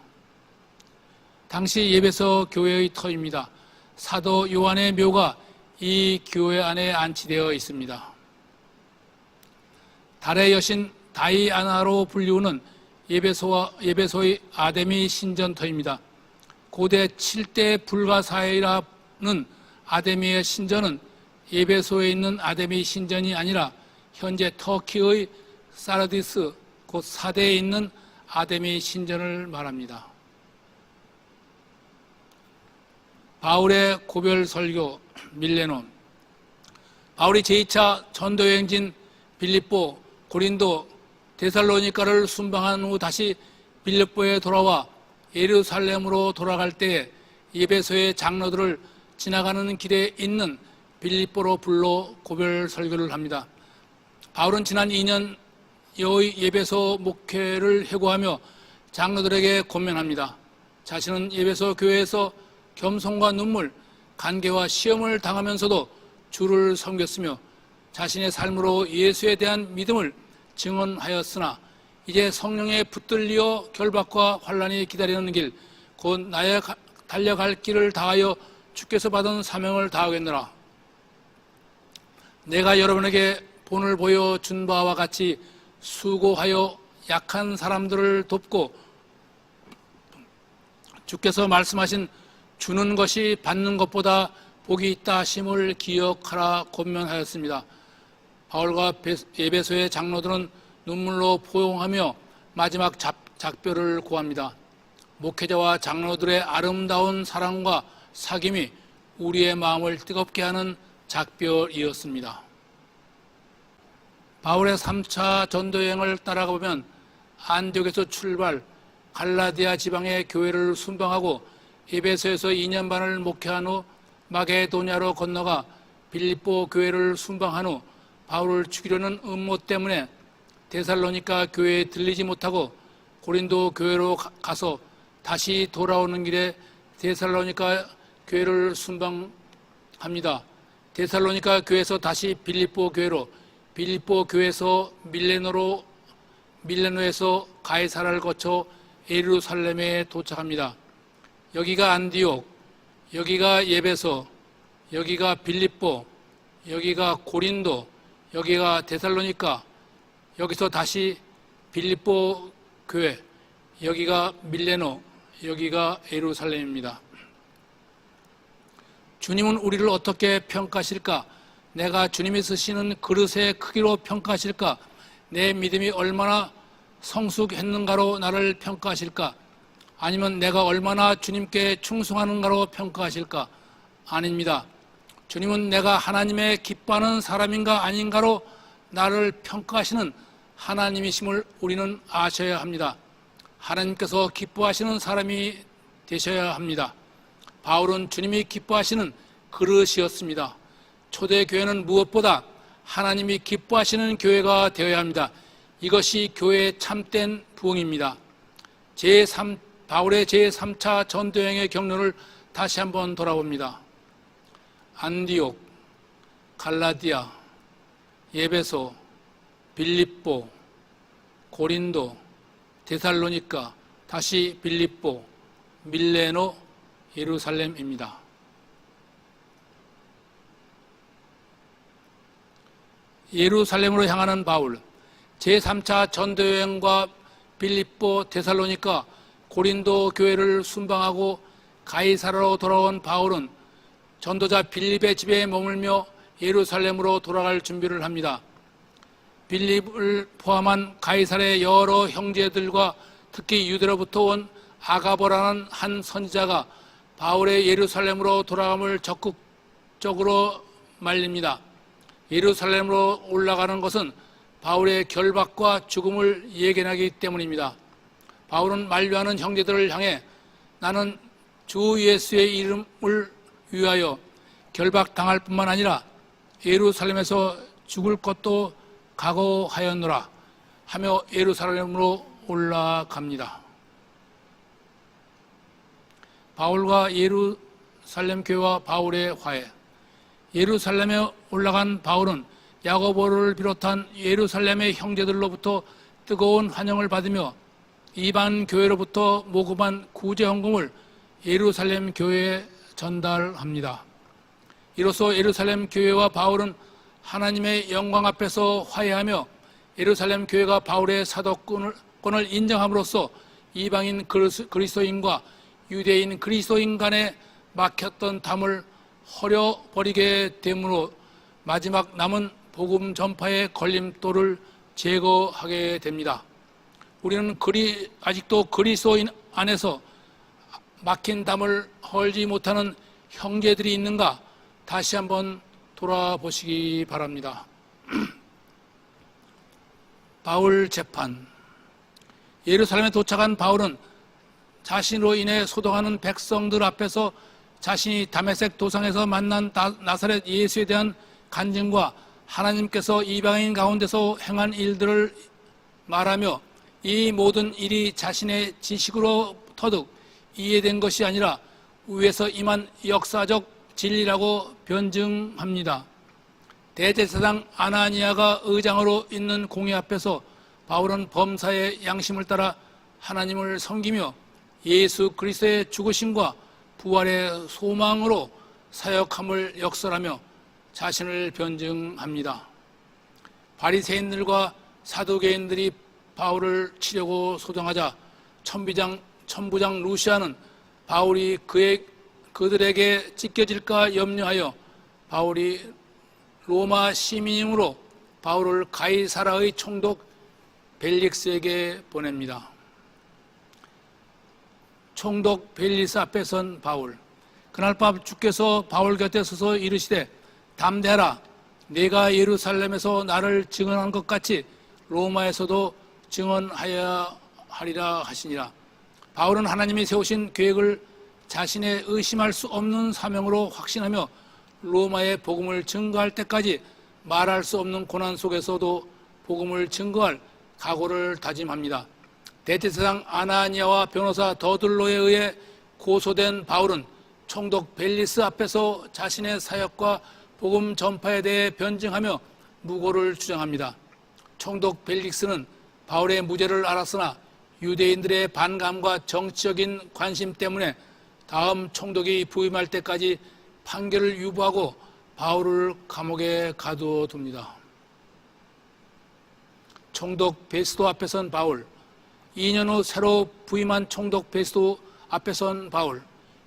당시 에베소 교회의 터입니다. 사도 요한의 묘가 이 교회 안에 안치되어 있습니다. 달의 여신 다이아나로 불리우는 에베소의 아데미 신전터입니다. 고대 7대 불가사의라는 아데미의 신전은 에베소에 있는 아데미 신전이 아니라 현재 터키의 사르디스 곧 사대에 있는 아데미 신전을 말합니다. 바울의 고별 설교 밀레논. 바울이 제2차 전도여행진 빌립보, 고린도, 데살로니가를 순방한 후 다시 빌립보에 돌아와 예루살렘으로 돌아갈 때에 에베소의 장로들을 지나가는 길에 있는 빌립보로 불러 고별 설교를 합니다. 바울은 지난 2년 여의 에베소 목회를 회고하며 장로들에게 권면합니다. 자신은 에베소 교회에서 겸손과 눈물, 간계와 시험을 당하면서도 주를 섬겼으며 자신의 삶으로 예수에 대한 믿음을 증언하였으나 이제 성령에 붙들려 결박과 환난이 기다리는 길, 곧 나의 달려갈 길을 다하여 주께서 받은 사명을 다하겠노라. 내가 여러분에게 본을 보여준 바와 같이 수고하여 약한 사람들을 돕고 주께서 말씀하신 주는 것이 받는 것보다 복이 있다 하심을 기억하라 권면하였습니다. 바울과 에베소의 장로들은 눈물로 포용하며 마지막 작별을 구합니다. 목회자와 장로들의 아름다운 사랑과 사귐이 우리의 마음을 뜨겁게 하는 작별이었습니다. 바울의 3차 전도여행을 따라가 보면 안디옥에서 출발, 갈라디아 지방의 교회를 순방하고 에베소에서 2년 반을 목회한 후 마게도냐로 건너가 빌립보 교회를 순방한 후 바울을 죽이려는 음모 때문에 데살로니가 교회에 들리지 못하고 고린도 교회로 가서 다시 돌아오는 길에 데살로니가 교회를 순방합니다. 데살로니가 교회에서 다시 빌립보 교회로, 빌립보 교회에서 밀레노에서 가이사라를 거쳐 예루살렘에 도착합니다. 여기가 안디옥, 여기가 에베소, 여기가 빌립보, 여기가 고린도, 여기가 데살로니가, 여기서 다시 빌립보 교회, 여기가 밀레노, 여기가 예루살렘입니다. 주님은 우리를 어떻게 평가하실까? 내가 주님이 쓰시는 그릇의 크기로 평가하실까? 내 믿음이 얼마나 성숙했는가로 나를 평가하실까? 아니면 내가 얼마나 주님께 충성하는가로 평가하실까? 아닙니다. 주님은 내가 하나님의 기뻐하는 사람인가 아닌가로 나를 평가하시는 하나님이심을 우리는 아셔야 합니다. 하나님께서 기뻐하시는 사람이 되셔야 합니다. 바울은 주님이 기뻐하시는 그릇이었습니다. 초대교회는 무엇보다 하나님이 기뻐하시는 교회가 되어야 합니다. 이것이 교회의 참된 부흥입니다. 바울의 제3차 전도여행의 경로를 다시 한번 돌아봅니다. 안디옥, 갈라디아, 에베소, 빌립보, 고린도, 데살로니가, 다시 빌립보, 밀레노, 예루살렘입니다. 예루살렘으로 향하는 바울, 제3차 전도여행과 빌립보, 데살로니가, 고린도 교회를 순방하고 가이사라로 돌아온 바울은 전도자 빌립의 집에 머물며 예루살렘으로 돌아갈 준비를 합니다. 빌립을 포함한 가이사라의 여러 형제들과 특히 유대로부터 온 아가보라는 한 선지자가 바울의 예루살렘으로 돌아감을 적극적으로 말립니다. 예루살렘으로 올라가는 것은 바울의 결박과 죽음을 예견하기 때문입니다. 바울은 만류하는 형제들을 향해 나는 주 예수의 이름을 위하여 결박당할 뿐만 아니라 예루살렘에서 죽을 것도 각오하였노라 하며 예루살렘으로 올라갑니다. 바울과 예루살렘 교회와 바울의 화해. 예루살렘에 올라간 바울은 야고보를 비롯한 예루살렘의 형제들로부터 뜨거운 환영을 받으며 이방 교회로부터 모금한 구제 헌금을 예루살렘 교회에 전달합니다. 이로써 예루살렘 교회와 바울은 하나님의 영광 앞에서 화해하며 예루살렘 교회가 바울의 사도권을 인정함으로써 이방인 그리스도인과 유대인 그리스도인 간에 막혔던 담을 허려버리게 되므로 마지막 남은 복음 전파의 걸림돌을 제거하게 됩니다. 우리는 아직도 그리스도인 안에서 막힌 담을 헐지 못하는 형제들이 있는가 다시 한번 돌아보시기 바랍니다. 바울 재판. 예루살렘에 도착한 바울은 자신으로 인해 소동하는 백성들 앞에서 자신이 다메섹 도상에서 만난 나사렛 예수에 대한 간증과 하나님께서 이방인 가운데서 행한 일들을 말하며 이 모든 일이 자신의 지식으로 터득 이해된 것이 아니라 위에서 임한 역사적 진리라고 변증합니다. 대제사장 아나니아가 의장으로 있는 공회 앞에서 바울은 범사의 양심을 따라 하나님을 섬기며 예수 그리스도의 죽으심과 부활의 소망으로 사역함을 역설하며 자신을 변증합니다. 바리새인들과 사두개인들이 바울을 치려고 소동하자 천부장 루시아는 바울이 그들에게 찢겨질까 염려하여 바울이 로마 시민이므로 바울을 가이사라의 총독 벨릭스에게 보냅니다. 총독 벨리스 앞에 선 바울. 그날 밤 주께서 바울 곁에 서서 이르시되 담대하라. 내가 예루살렘에서 나를 증언한 것 같이 로마에서도 증언하여야 하리라 하시니라. 바울은 하나님이 세우신 계획을 자신의 의심할 수 없는 사명으로 확신하며 로마의 복음을 증거할 때까지 말할 수 없는 고난 속에서도 복음을 증거할 각오를 다짐합니다. 대제사장 아나니아와 변호사 더들로에 의해 고소된 바울은 총독 벨리스 앞에서 자신의 사역과 복음 전파에 대해 변증하며 무고를 주장합니다. 총독 벨릭스는 바울의 무죄를 알았으나 유대인들의 반감과 정치적인 관심 때문에 다음 총독이 부임할 때까지 판결을 유보하고 바울을 감옥에 가두어 둡니다. 총독 베스도 앞에 선 바울. 2년 후 새로 부임한 총독 베스도 앞에 선 바울.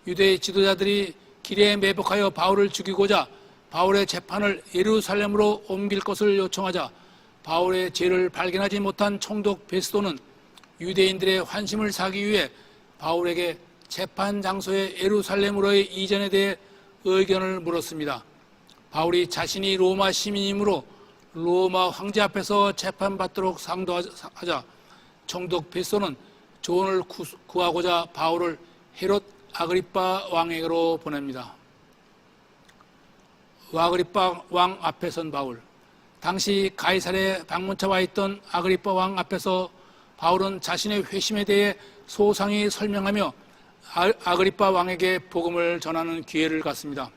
유대 지도자들이 길에 매복하여 바울을 죽이고자 바울의 재판을 예루살렘으로 옮길 것을 요청하자 바울의 죄를 발견하지 못한 총독 베스도는 유대인들의 환심을 사기 위해 바울에게 재판 장소의 예루살렘으로의 이전에 대해 의견을 물었습니다. 바울이 자신이 로마 시민이므로 로마 황제 앞에서 재판받도록 상도하자 총독 베스도는 조언을 구하고자 바울을 헤롯 아그리빠 왕에게로 보냅니다. 아그리빠 왕 앞에 선 바울. 당시 가이사랴 방문차 와 있던 아그리빠 왕 앞에서 바울은 자신의 회심에 대해 소상히 설명하며 아그리빠 왕에게 복음을 전하는 기회를 갖습니다.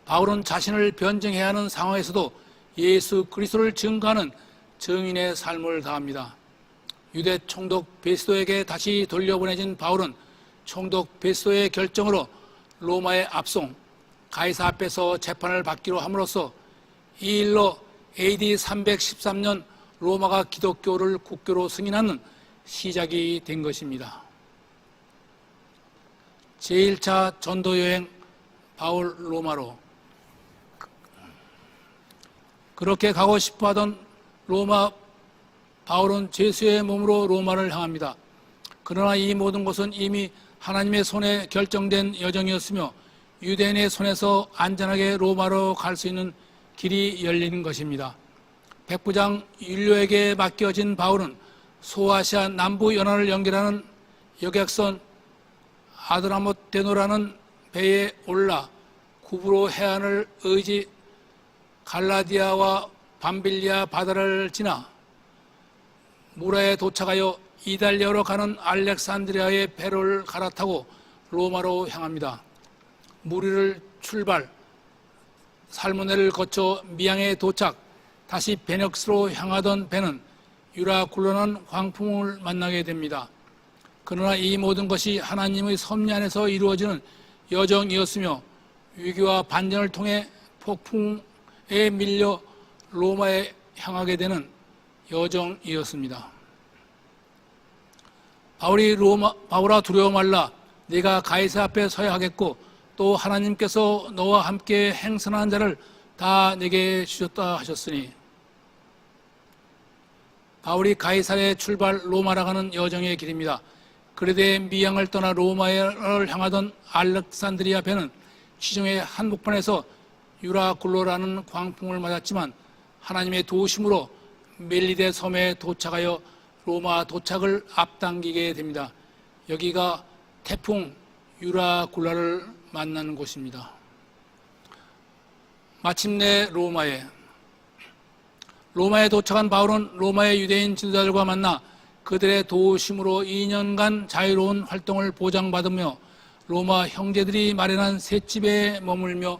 바울은 자신을 변증해야 하는 상황에서도 예수 그리스도를 증거하는 증인의 삶을 다합니다. 유대 총독 베스도에게 다시 돌려보내진 바울은 총독 베스도의 결정으로 로마의 압송, 가이사 앞에서 재판을 받기로 함으로써 이 일로 AD 313년 로마가 기독교를 국교로 승인하는 시작이 된 것입니다. 제1차 전도여행 바울 로마로. 그렇게 가고 싶어하던 로마 바울은 죄수의 몸으로 로마를 향합니다. 그러나 이 모든 것은 이미 하나님의 손에 결정된 여정이었으며 유대인의 손에서 안전하게 로마로 갈 수 있는 길이 열리는 것입니다. 백부장 율료에게 맡겨진 바울은 소아시아 남부 연안을 연결하는 여객선 아드라모테노라는 배에 올라 구브로 해안을 의지 갈라디아와 밤빌리아 바다를 지나 무라에 도착하여 이달리아로 가는 알렉산드리아의 배를 갈아타고 로마로 향합니다. 무리를 출발, 살모네를 거쳐 미양에 도착, 다시 베넥스로 향하던 배는 유라굴로라는 광풍을 만나게 됩니다. 그러나 이 모든 것이 하나님의 섭리 안에서 이루어지는 여정이었으며 위기와 반전을 통해 폭풍에 밀려 로마에 향하게 되는 여정이었습니다. 바울아 두려워 말라. 네가 가이사 앞에 서야 하겠고 또 하나님께서 너와 함께 행선한 자를 다 내게 주셨다 하셨으니. 바울이 가이사랴에 출발 로마로 가는 여정의 길입니다. 그레데 미양을 떠나 로마를 향하던 알렉산드리아 배는 시종의 한복판에서 유라굴로라는 광풍을 맞았지만 하나님의 도우심으로 멜리데 섬에 도착하여 로마 도착을 앞당기게 됩니다. 여기가 태풍 유라굴라를 만나는 곳입니다. 마침내 로마에 도착한 바울은 로마의 유대인 지도자들과 만나 그들의 도우심으로 2년간 자유로운 활동을 보장받으며 로마 형제들이 마련한 셋집에 머물며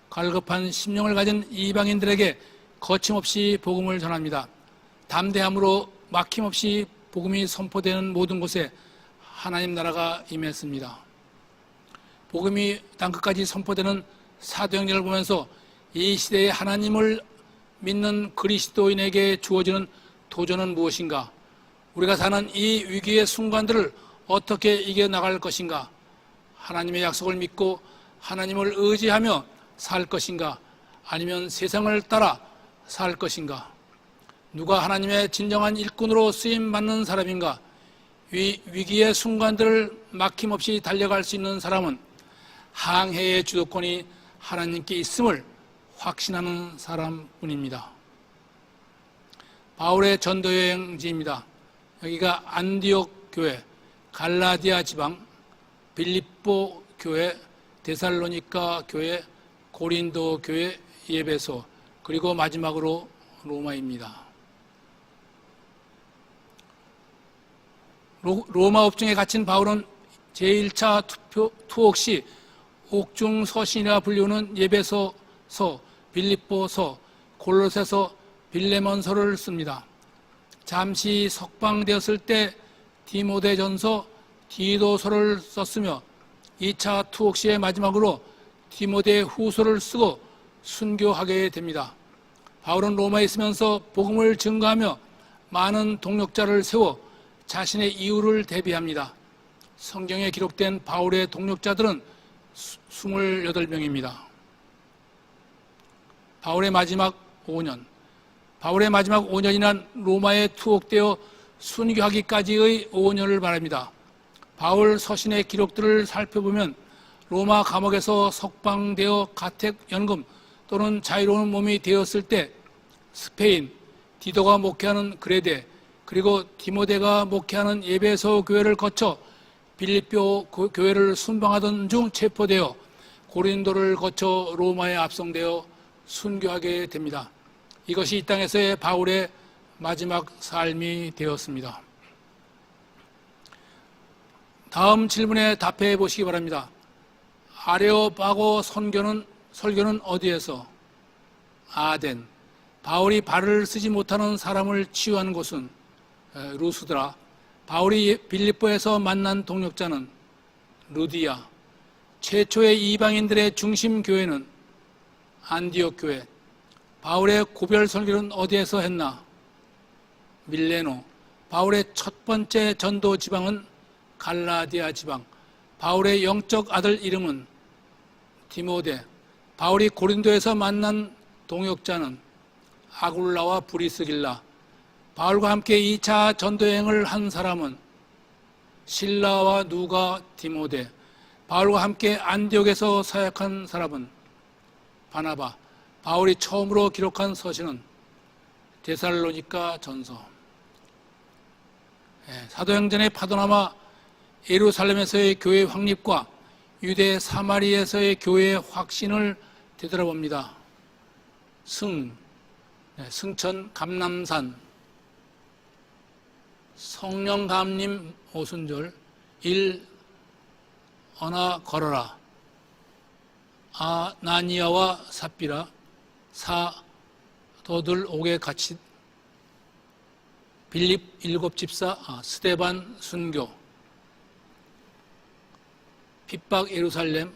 갈급한 심령을 가진 이방인들에게 거침없이 복음을 전합니다. 담대함으로 막힘없이 복음이 선포되는 모든 곳에 하나님 나라가 임했습니다. 복음이 땅끝까지 선포되는 사도행전을 보면서 이 시대에 하나님을 믿는 그리스도인에게 주어지는 도전은 무엇인가? 우리가 사는 이 위기의 순간들을 어떻게 이겨나갈 것인가? 하나님의 약속을 믿고 하나님을 의지하며 살 것인가? 아니면 세상을 따라 살 것인가? 누가 하나님의 진정한 일꾼으로 쓰임받는 사람인가? 위기의 순간들을 막힘없이 달려갈 수 있는 사람은 항해의 주도권이 하나님께 있음을 확신하는 사람뿐입니다. 바울의 전도여행지입니다. 여기가 안디옥 교회, 갈라디아 지방, 빌립보 교회, 데살로니가 교회, 고린도 교회, 에베소, 그리고 마지막으로 로마입니다. 로마 옥중에 갇힌 바울은 제1차 투옥 시 옥중 서신이라 불리우는 에베소서, 빌립보서, 골로새서, 빌레몬서를 씁니다. 잠시 석방되었을 때 디모데전서, 디도서를 썼으며 2차 투옥 시의 마지막으로 디모데 후서를 쓰고 순교하게 됩니다. 바울은 로마에 있으면서 복음을 증거하며 많은 동역자를 세워 자신의 이유를 대비합니다. 성경에 기록된 바울의 동역자들은 28명입니다. 바울의 마지막 5년이란 로마에 투옥되어 순교하기까지의 5년을 말합니다. 바울 서신의 기록들을 살펴보면 로마 감옥에서 석방되어 가택연금 또는 자유로운 몸이 되었을 때 스페인, 디도가 목회하는 그레데, 그리고 디모데가 목회하는 에베소 교회를 거쳐 빌립보 교회를 순방하던 중 체포되어 고린도를 거쳐 로마에 압송되어 순교하게 됩니다. 이것이 이 땅에서의 바울의 마지막 삶이 되었습니다. 다음 질문에 답해 보시기 바랍니다. 아레오파고 설교는 어디에서? 아덴. 바울이 발을 쓰지 못하는 사람을 치유한 곳은 루스드라. 바울이 빌립보에서 만난 동역자는 루디아. 최초의 이방인들의 중심 교회는 안디옥 교회. 바울의 고별 설교는 어디에서 했나? 밀레노. 바울의 첫 번째 전도 지방은 갈라디아 지방. 바울의 영적 아들 이름은 디모데. 바울이 고린도에서 만난 동역자는 아굴라와 브리스길라. 바울과 함께 2차 전도여행을 한 사람은 실라와 누가, 디모데. 바울과 함께 안디옥에서 사역한 사람은 바나바. 바울이 처음으로 기록한 서신은 데살로니가 전서. 사도행전의 파도나마 예루살렘에서의 교회 확립과 유대 사마리에서의 교회의 확신을 되돌아봅니다. 승천 감람산, 성령 감림 오순절, 1 언하 걸어라, 아나니아와 삽비라, 4 도들 옥에 갇힌 빌립 7 집사, 스데반 순교, 핍박 예루살렘,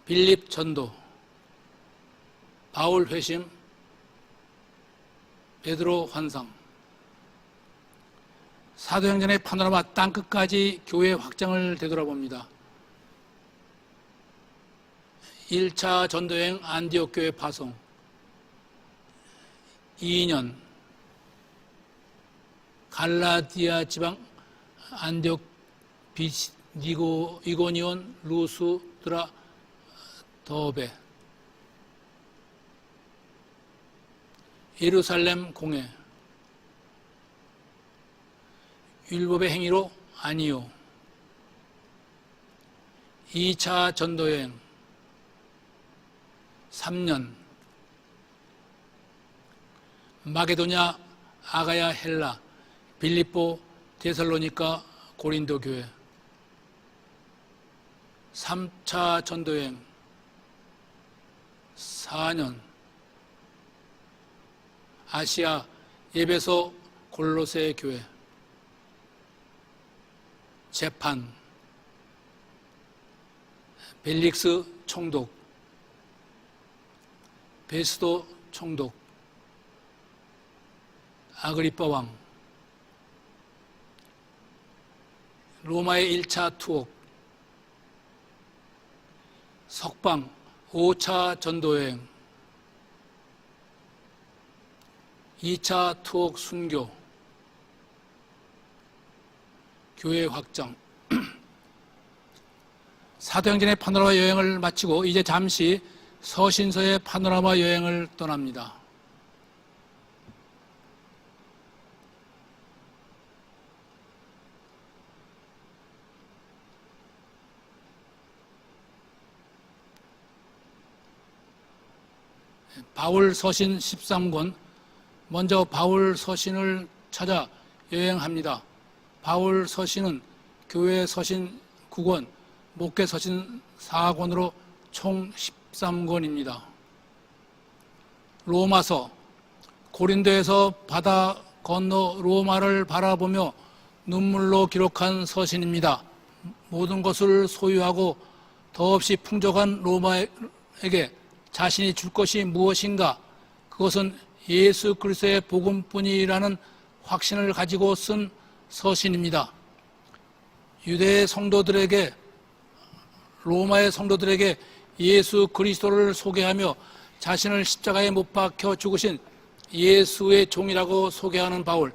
빌립 전도, 바울 회심, 베드로 환상. 사도행전의 파노라마 땅끝까지 교회 확장을 되돌아봅니다. 1차 전도여행 안디옥 교회 파송, 2년 갈라디아 지방 안디옥 이고니온 루스드라 더베, 예루살렘 공회, 율법의 행위로 아니요. 2차 전도여행 3년 마게도냐, 아가야, 헬라, 빌립보, 데살로니가, 고린도 교회. 3차 전도여행 4년 아시아 에베소 골로새 교회 재판 벨릭스 총독 베스도 총독 아그리빠 왕 로마의 1차 투옥 석방 5차 전도여행 2차 투옥 순교 교회 확장 사도행전의 파노라마 여행을 마치고 이제 잠시 서신서의 파노라마 여행을 떠납니다. 바울 서신 13권 먼저 바울 서신을 찾아 여행합니다. 바울 서신은 교회 서신 9권, 목회 서신 4권으로 총 13권입니다. 로마서, 고린도에서 바다 건너 로마를 바라보며 눈물로 기록한 서신입니다. 모든 것을 소유하고 더없이 풍족한 로마에게 자신이 줄 것이 무엇인가? 그것은 예수 그리스도의 복음뿐이라는 확신을 가지고 쓴 서신입니다. 유대의 성도들에게, 로마의 성도들에게 예수 그리스도를 소개하며 자신을 십자가에 못 박혀 죽으신 예수의 종이라고 소개하는 바울.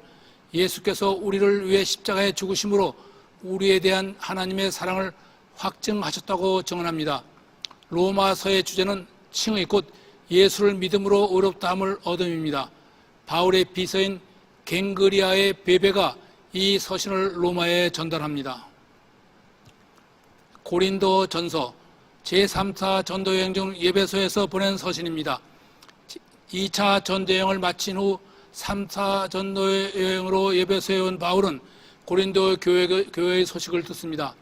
예수께서 우리를 위해 십자가에 죽으심으로 우리에 대한 하나님의 사랑을 확증하셨다고 증언합니다. 로마서의 주제는 칭의 곧 예수를 믿음으로 의롭다함을 얻음입니다. 바울의 비서인 갱그리아의 베베가 이 서신을 로마에 전달합니다. 고린도 전서 제3차 전도여행 중 에베소에서 보낸 서신입니다. 2차 전도여행을 마친 후 3차 전도여행으로 에베소에 온 바울은 고린도 교회의 소식을 듣습니다.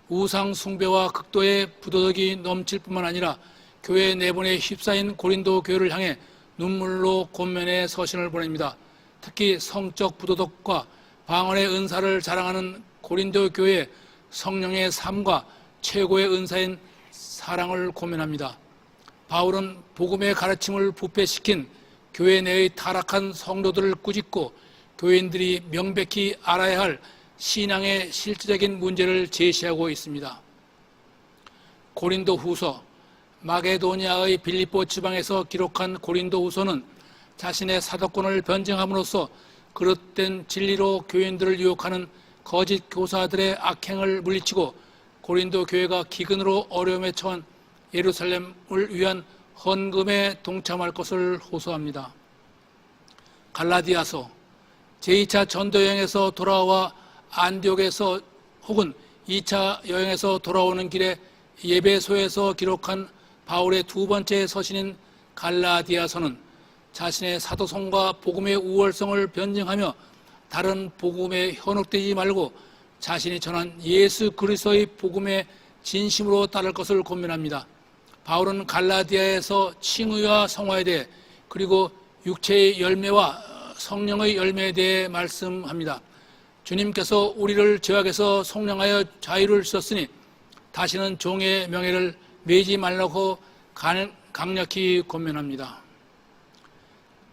우상 숭배와 극도의 부도덕이 넘칠 뿐만 아니라 교회 내분에 휩싸인 고린도 교회를 향해 눈물로 권면의 서신을 보냅니다. 특히 성적 부도덕과 방언의 은사를 자랑하는 고린도 교회의 성령의 삶과 최고의 은사인 사랑을 고면합니다. 바울은 복음의 가르침을 부패시킨 교회 내의 타락한 성도들을 꾸짖고 교인들이 명백히 알아야 할 신앙의 실질적인 문제를 제시하고 있습니다. 고린도 후서, 마게도니아의 빌립보 지방에서 기록한 고린도 후서는 자신의 사도권을 변증함으로써 그릇된 진리로 교인들을 유혹하는 거짓 교사들의 악행을 물리치고 고린도 교회가 기근으로 어려움에 처한 예루살렘을 위한 헌금에 동참할 것을 호소합니다. 갈라디아서, 제2차 전도여행에서 돌아와 안디옥에서 혹은 2차 여행에서 돌아오는 길에 예배소에서 기록한 바울의 두 번째 서신인 갈라디아서는 자신의 사도성과 복음의 우월성을 변증하며 다른 복음에 현혹되지 말고 자신이 전한 예수 그리스도의 복음에 진심으로 따를 것을 권면합니다. 바울은 갈라디아에서 칭의와 성화에 대해 그리고 육체의 열매와 성령의 열매에 대해 말씀합니다. 주님께서 우리를 죄악에서 속량하여 자유를 주셨으니 다시는 종의 명예를 매지 말라고 강력히 권면합니다.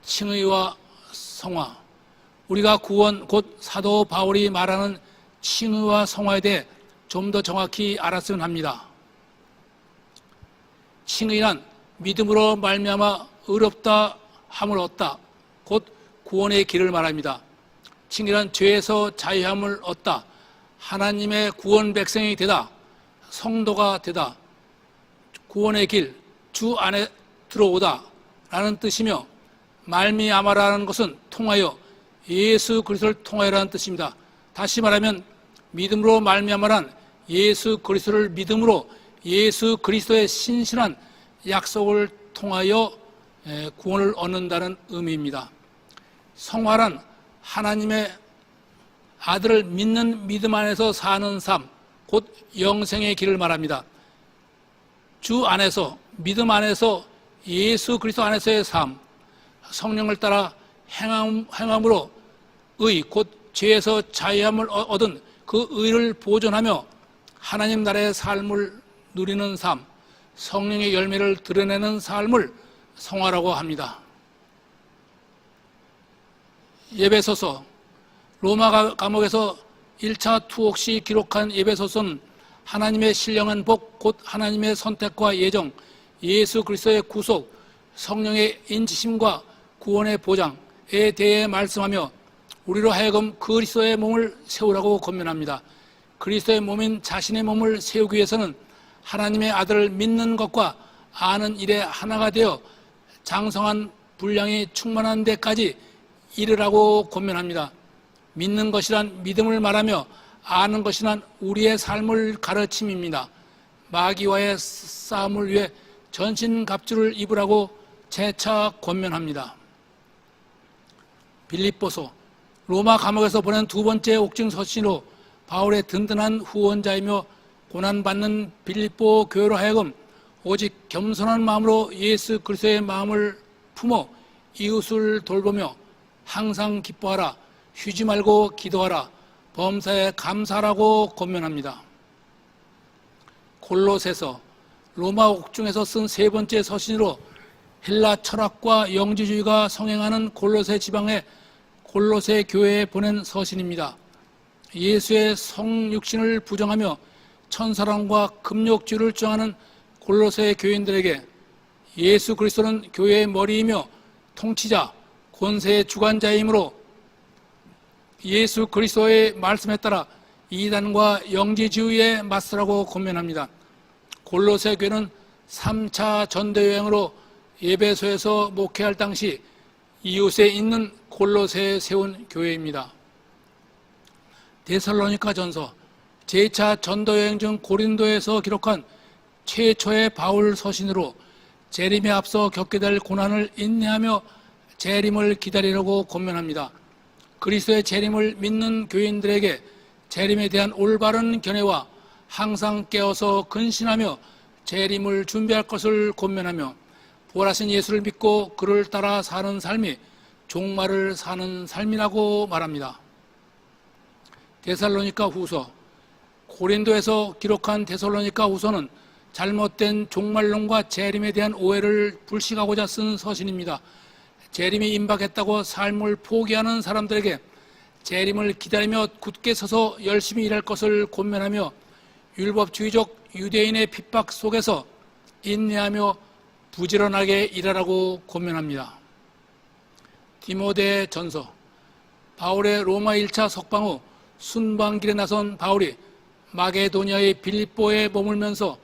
칭의와 성화, 우리가 구원 곧 사도 바울이 말하는 칭의와 성화에 대해 좀 더 정확히 알았으면 합니다. 칭의란 믿음으로 말미암아 의롭다 함을 얻다, 곧 구원의 길을 말합니다. 칭의란 죄에서 자유함을 얻다, 하나님의 구원 백성이 되다, 성도가 되다, 구원의 길, 주 안에 들어오다 라는 뜻이며 말미암아라는 것은 통하여 예수 그리스도를 통하여라는 뜻입니다. 다시 말하면 믿음으로 말미암아란 예수 그리스도를 믿음으로 예수 그리스도의 신실한 약속을 통하여 구원을 얻는다는 의미입니다. 성화란 하나님의 아들을 믿는 믿음 안에서 사는 삶, 곧 영생의 길을 말합니다. 주 안에서, 믿음 안에서 예수 그리스도 안에서의 삶, 성령을 따라 행함으로 의, 곧 죄에서 자유함을 얻은 그 의를 보존하며 하나님 나라의 삶을 누리는 삶, 성령의 열매를 드러내는 삶을 성화라고 합니다. 에베소서, 로마 감옥에서 1차 투옥 시 기록한 에베소서는 하나님의 신령한 복, 곧 하나님의 선택과 예정, 예수 그리스도의 구속, 성령의 인치심과 구원의 보장에 대해 말씀하며 우리로 하여금 그리스도의 몸을 세우라고 권면합니다. 그리스도의 몸인 자신의 몸을 세우기 위해서는 하나님의 아들을 믿는 것과 아는 일에 하나가 되어 장성한 분량이 충만한 데까지 이르라고 권면합니다. 믿는 것이란 믿음을 말하며 아는 것이란 우리의 삶을 가르침입니다. 마귀와의 싸움을 위해 전신갑주를 입으라고 재차 권면합니다. 빌립보서, 로마 감옥에서 보낸 두 번째 옥중 서신으로 바울의 든든한 후원자이며 고난받는 빌립보 교회로 하여금 오직 겸손한 마음으로 예수 그리스도의 마음을 품어 이웃을 돌보며 항상 기뻐하라, 쉬지 말고 기도하라, 범사에 감사하라고 권면합니다. 골로새서, 로마 옥중에서 쓴 세 번째 서신으로 헬라 철학과 영지주의가 성행하는 골로새 지방의 골로새 교회에 보낸 서신입니다. 예수의 성육신을 부정하며 천사랑과 금욕주의를 주장하는 골로새 교인들에게 예수 그리스도는 교회의 머리이며 통치자, 권세의 주관자이므로 예수 그리스도의 말씀에 따라 이단과 영지주의에 맞서라고 권면합니다. 골로새 교회는 3차 전도여행으로 에베소에서 목회할 당시 이웃에 있는 골로새에 세운 교회입니다. 데살로니가 전서, 제2차 전도여행 중 고린도에서 기록한 최초의 바울 서신으로 재림에 앞서 겪게 될 고난을 인내하며 재림을 기다리라고 권면합니다. 그리스도의 재림을 믿는 교인들에게 재림에 대한 올바른 견해와 항상 깨어서 근신하며 재림을 준비할 것을 권면하며 부활하신 예수를 믿고 그를 따라 사는 삶이 종말을 사는 삶이라고 말합니다. 데살로니가 후서, 고린도에서 기록한 데살로니가 후서는 잘못된 종말론과 재림에 대한 오해를 불식하고자 쓴 서신입니다. 재림이 임박했다고 삶을 포기하는 사람들에게 재림을 기다리며 굳게 서서 열심히 일할 것을 권면하며 율법주의적 유대인의 핍박 속에서 인내하며 부지런하게 일하라고 권면합니다. 디모데 전서, 바울의 로마 1차 석방 후 순방길에 나선 바울이 마게도니아의 빌립보에 머물면서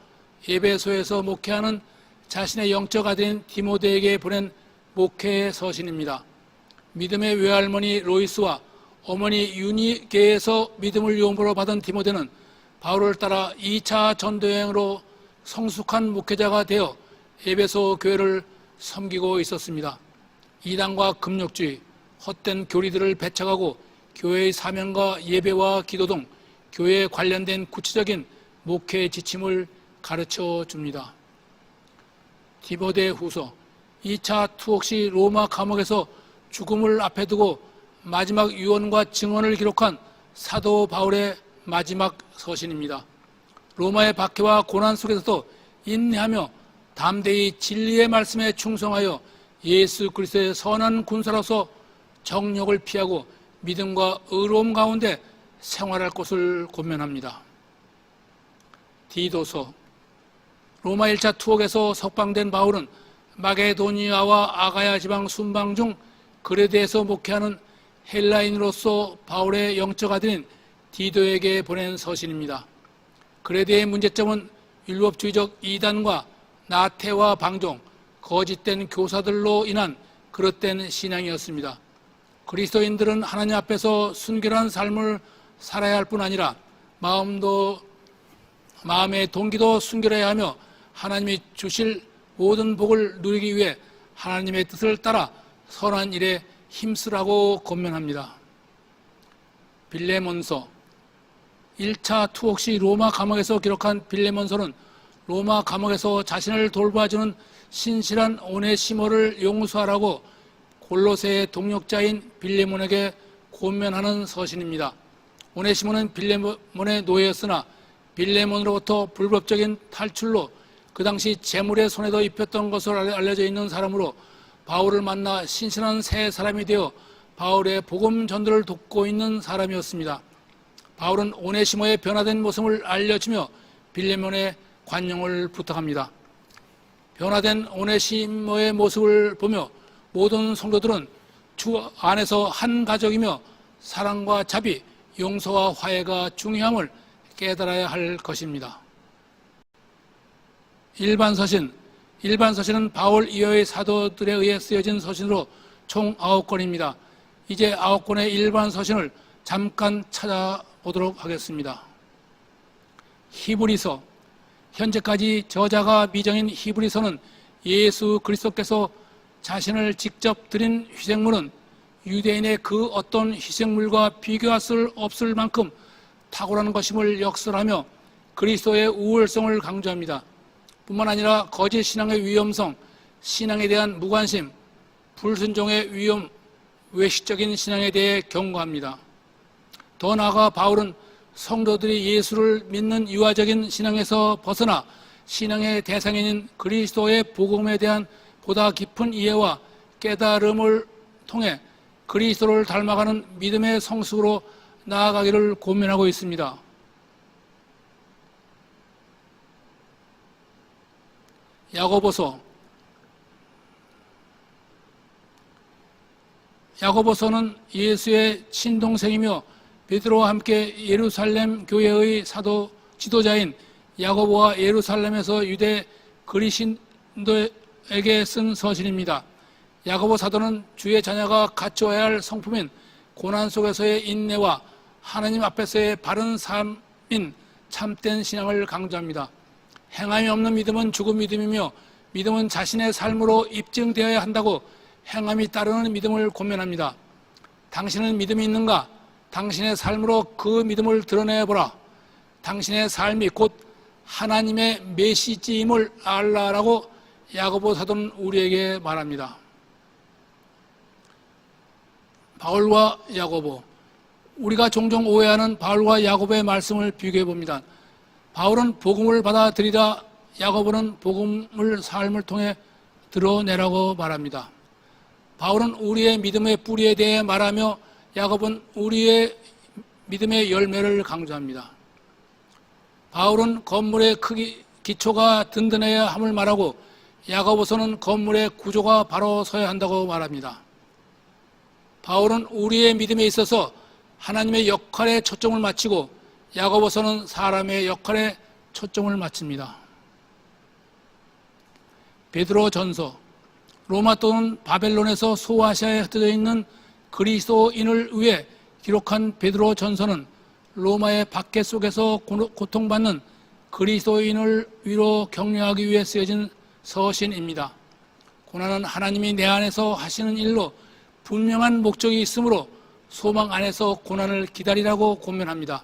에베소에서 목회하는 자신의 영적 아들인 디모데에게 보낸 목회의 서신입니다. 믿음의 외할머니 로이스와 어머니 유니게에서 믿음을 유언으로 받은 디모데는 바울을 따라 2차 전도여행으로 성숙한 목회자가 되어 에베소 교회를 섬기고 있었습니다. 이단과 금욕주의, 헛된 교리들을 배척하고 교회의 사명과 예배와 기도 등 교회에 관련된 구체적인 목회 지침을 가르쳐 줍니다. 디모데 후서, 2차 투옥 시 로마 감옥에서 죽음을 앞에 두고 마지막 유언과 증언을 기록한 사도 바울의 마지막 서신입니다. 로마의 박해와 고난 속에서도 인내하며 담대히 진리의 말씀에 충성하여 예수 그리스도의 선한 군사로서 정욕을 피하고 믿음과 의로움 가운데 생활할 것을 권면합니다. 디도서, 로마 1차 투옥에서 석방된 바울은 마게도니아와 아가야 지방 순방 중 그레데에서 목회하는 헬라인으로서 바울의 영적 아들인 디도에게 보낸 서신입니다. 그레데의 문제점은 율법주의적 이단과 나태와 방종, 거짓된 교사들로 인한 그릇된 신앙이었습니다. 그리스도인들은 하나님 앞에서 순결한 삶을 살아야 할 뿐 아니라 마음의 동기도 순결해야 하며 하나님이 주실 모든 복을 누리기 위해 하나님의 뜻을 따라 선한 일에 힘쓰라고 권면합니다. 빌레몬서, 1차 투옥 시 로마 감옥에서 기록한 빌레몬서는 로마 감옥에서 자신을 돌봐주는 신실한 오네시모를 용서하라고 골로새의 동역자인 빌레몬에게 권면하는 서신입니다. 오네시모는 빌레몬의 노예였으나 빌레몬으로부터 불법적인 탈출로 그 당시 재물의 손에도 입혔던 것으로 알려져 있는 사람으로 바울을 만나 신실한 새 사람이 되어 바울의 복음 전도를 돕고 있는 사람이었습니다. 바울은 오네시모의 변화된 모습을 알려주며 빌레몬의 관용을 부탁합니다. 변화된 오네시모의 모습을 보며 모든 성도들은 주 안에서 한 가족이며 사랑과 자비, 용서와 화해가 중요함을 깨달아야 할 것입니다. 일반 서신은 바울 이외의 사도들에 의해 쓰여진 서신으로 총 9권입니다. 이제 9권의 일반 서신을 잠깐 찾아보도록 하겠습니다. 히브리서, 현재까지 저자가 미정인 히브리서는 예수 그리스도께서 자신을 직접 드린 희생물은 유대인의 그 어떤 희생물과 비교할 수 없을 만큼 탁월한 것임을 역설하며 그리스도의 우월성을 강조합니다. 뿐만 아니라 거짓 신앙의 위험성, 신앙에 대한 무관심, 불순종의 위험, 외식적인 신앙에 대해 경고합니다. 더 나아가 바울은 성도들이 예수를 믿는 유아적인 신앙에서 벗어나 신앙의 대상인 그리스도의 복음에 대한 보다 깊은 이해와 깨달음을 통해 그리스도를 닮아가는 믿음의 성숙으로 나아가기를 고민하고 있습니다. 야고보서는 예수의 친동생이며 베드로와 함께 예루살렘 교회의 사도 지도자인 야고보와 예루살렘에서 유대 그리스도에게 쓴 서신입니다. 야고보 사도는 주의 자녀가 갖추어야 할 성품인 고난 속에서의 인내와 하나님 앞에서의 바른 삶인 참된 신앙을 강조합니다. 행함이 없는 믿음은 죽은 믿음이며 믿음은 자신의 삶으로 입증되어야 한다고 행함이 따르는 믿음을 권면합니다. 당신은 믿음이 있는가? 당신의 삶으로 그 믿음을 드러내보라. 당신의 삶이 곧 하나님의 메시지임을 알라라고 야고보 사도는 우리에게 말합니다. 바울과 야고보, 우리가 종종 오해하는 바울과 야고보의 말씀을 비교해 봅니다. 바울은 복음을 받아들이라, 야고보는 복음을 삶을 통해 드러내라고 말합니다. 바울은 우리의 믿음의 뿌리에 대해 말하며 야고보는 우리의 믿음의 열매를 강조합니다. 바울은 건물의 크기, 기초가 든든해야 함을 말하고 야고보서는 건물의 구조가 바로 서야 한다고 말합니다. 바울은 우리의 믿음에 있어서 하나님의 역할에 초점을 맞추고 야고보서는 사람의 역할에 초점을 맞춥니다. 베드로전서, 로마 또는 바벨론에서 소아시아에 흩어져 있는 그리스도인을 위해 기록한 베드로전서는 로마의 박해 속에서 고통받는 그리스도인을 위로 격려하기 위해 쓰여진 서신입니다. 고난은 하나님이 내 안에서 하시는 일로 분명한 목적이 있으므로 소망 안에서 고난을 기다리라고 권면합니다.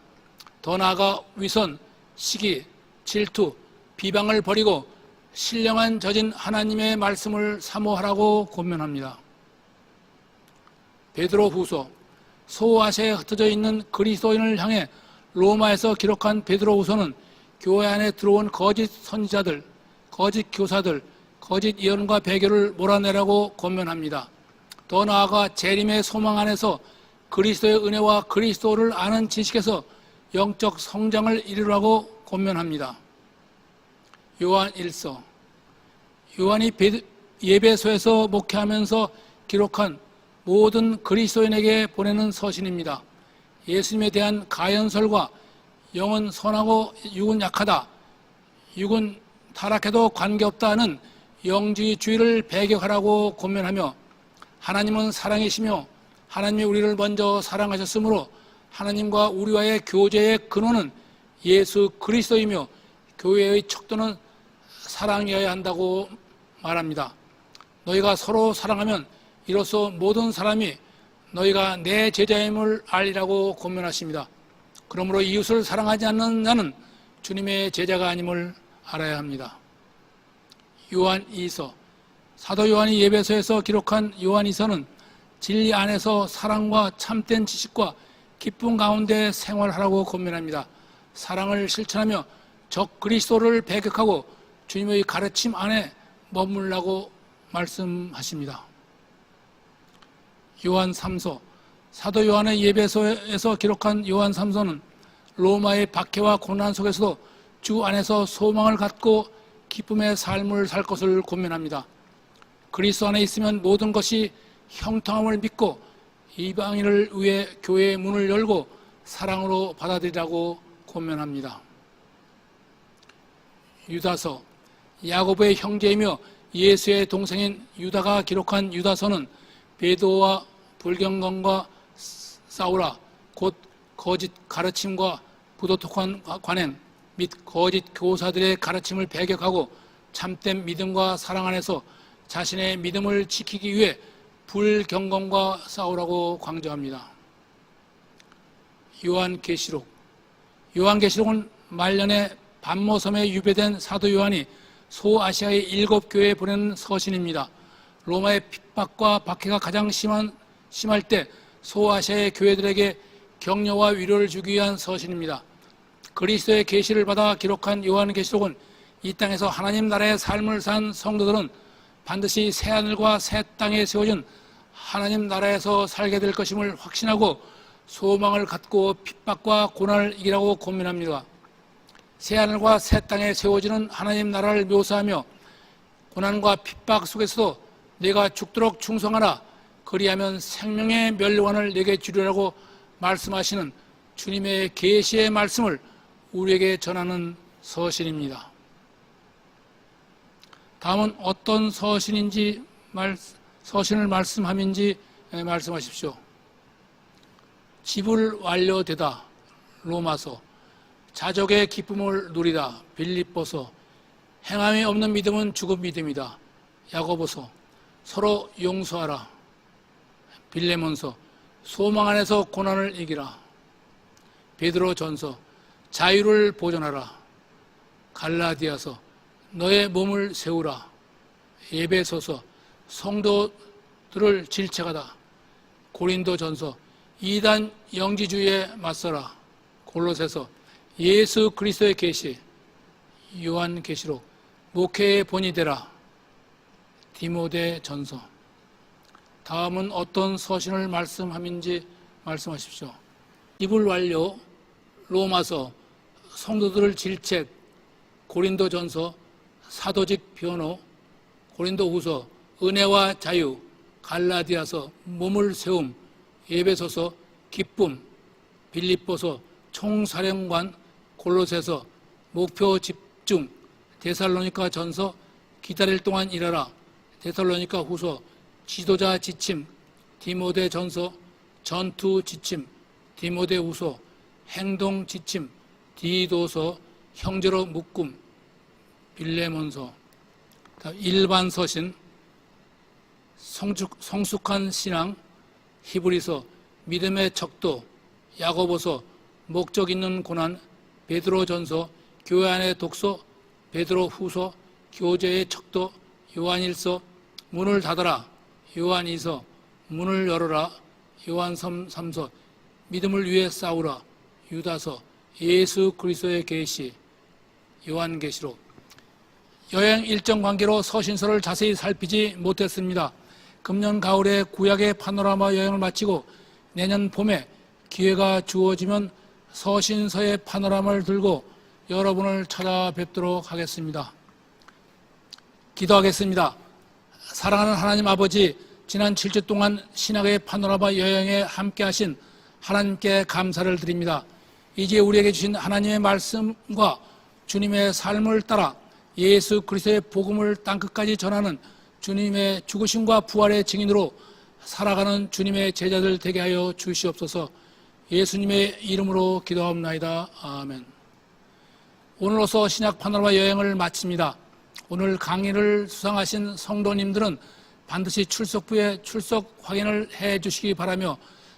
더 나아가 위선, 시기, 질투, 비방을 버리고 신령한 젖인 하나님의 말씀을 사모하라고 권면합니다. 베드로후서, 소아시아에 흩어져 있는 그리스도인을 향해 로마에서 기록한 베드로후서는 교회 안에 들어온 거짓 선지자들, 거짓 교사들, 거짓 예언과 배교를 몰아내라고 권면합니다. 더 나아가 재림의 소망 안에서 그리스도의 은혜와 그리스도를 아는 지식에서 영적 성장을 이루라고 권면합니다. 요한 1서, 요한이 예배소에서 목회하면서 기록한 모든 그리스도인에게 보내는 서신입니다. 예수님에 대한 가연설과 영은 선하고 육은 약하다, 육은 타락해도 관계없다는 영지주의를 배격하라고 권면하며 하나님은 사랑이시며 하나님이 우리를 먼저 사랑하셨으므로 하나님과 우리와의 교제의 근원은 예수 그리스도이며 교회의 척도는 사랑이어야 한다고 말합니다. 너희가 서로 사랑하면 이로써 모든 사람이 너희가 내 제자임을 알리라고 권면하십니다. 그러므로 이웃을 사랑하지 않는 자는 주님의 제자가 아님을 알아야 합니다. 요한 2서, 사도 요한이 예배소에서 기록한 요한 2서는 진리 안에서 사랑과 참된 지식과 기쁨 가운데 생활하라고 권면합니다. 사랑을 실천하며 적 그리스도를 배격하고 주님의 가르침 안에 머물라고 말씀하십니다. 요한 3서, 사도 요한의 예배소에서 기록한 요한 3서는 로마의 박해와 고난 속에서도 주 안에서 소망을 갖고 기쁨의 삶을 살 것을 권면합니다. 그리스도 안에 있으면 모든 것이 형통함을 믿고 이방인을 위해 교회의 문을 열고 사랑으로 받아들이라고 권면합니다. 유다서, 야고보의 형제이며 예수의 동생인 유다가 기록한 유다서는 베드로와 불경건과 싸우라, 곧 거짓 가르침과 부도덕한 관행 및 거짓 교사들의 가르침을 배격하고 참된 믿음과 사랑 안에서 자신의 믿음을 지키기 위해 불경건과 싸우라고 강조합니다. 요한계시록, 요한계시록은 말년에 반모섬에 유배된 사도 요한이 소아시아의 7교회에 보내는 서신입니다. 로마의 핍박과 박해가 가장 심할 때 소아시아의 교회들에게 격려와 위로를 주기 위한 서신입니다. 그리스도의 계시를 받아 기록한 요한계시록은 이 땅에서 하나님 나라의 삶을 산 성도들은 반드시 새하늘과 새 땅에 세워진 하나님 나라에서 살게 될 것임을 확신하고 소망을 갖고 핍박과 고난을 이기라고 권면합니다. 새하늘과 새 땅에 세워지는 하나님 나라를 묘사하며 고난과 핍박 속에서도 내가 죽도록 충성하라, 그리하면 생명의 멸류관을 내게 주리라고 말씀하시는 주님의 계시의 말씀을 우리에게 전하는 서신입니다. 다음은 어떤 서신을 말씀함인지 말씀하십시오. 집을 완료되다, 로마서. 자족의 기쁨을 누리다, 빌립보서. 행함이 없는 믿음은 죽은 믿음이다, 야고보서. 서로 용서하라, 빌레몬서. 소망 안에서 고난을 이기라, 베드로전서. 자유를 보존하라, 갈라디아서. 너의 몸을 세우라, 에베소서. 성도들을 질책하다, 고린도전서. 이단 영지주의에 맞서라, 골로새서. 예수 그리스도의 계시, 요한계시록. 목회의 본이 되라, 디모데전서. 다음은 어떤 서신을 말씀함인지 말씀하십시오. 이불 완료, 로마서. 성도들을 질책, 고린도전서. 사도직 변호, 고린도후서. 은혜와 자유, 갈라디아서. 몸을 세움, 에베소서. 기쁨, 빌립보서. 총사령관, 골로새서. 목표 집중, 데살로니가 전서. 기다릴 동안 일하라, 데살로니가 후서. 지도자 지침, 디모데 전서. 전투 지침, 디모데 후서. 행동 지침, 디도서. 형제로 묶음, 빌레몬서. 일반 서신, 성숙한 신앙, 히브리서. 믿음의 척도, 야고보서. 목적 있는 고난, 베드로전서. 교회 안의 독서, 베드로 후서. 교제의 척도, 요한일서. 문을 닫아라, 요한이서. 문을 열어라, 요한삼서. 믿음을 위해 싸우라, 유다서. 예수 그리스도의 계시, 요한계시록. 여행 일정 관계로 서신서를 자세히 살피지 못했습니다. 금년 가을에 구약의 파노라마 여행을 마치고 내년 봄에 기회가 주어지면 서신서의 파노라마를 들고 여러분을 찾아뵙도록 하겠습니다. 기도하겠습니다. 사랑하는 하나님 아버지, 지난 7주 동안 신학의 파노라마 여행에 함께 하신 하나님께 감사를 드립니다. 이제 우리에게 주신 하나님의 말씀과 주님의 삶을 따라 예수 그리스도의 복음을 땅끝까지 전하는 주님의 죽으심과 부활의 증인으로 살아가는 주님의 제자들 되게 하여 주시옵소서. 예수님의 이름으로 기도하옵나이다. 아멘. 오늘로서 신약 파노라마 여행을 마칩니다. 오늘 강의를 수상하신 성도님들은 반드시 출석부에 출석 확인을 해 주시기 바라며,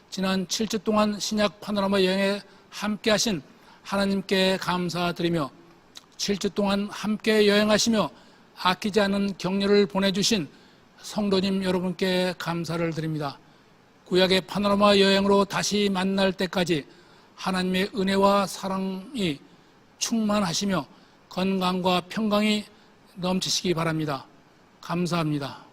지난 7주 동안 신약 파노라마 여행에 함께 하신 하나님께 감사드리며 7주 동안 함께 여행하시며 아끼지 않은 격려를 보내주신 성도님 여러분께 감사를 드립니다. 구약의 파노라마 여행으로 다시 만날 때까지 하나님의 은혜와 사랑이 충만하시며 건강과 평강이 넘치시기 바랍니다. 감사합니다.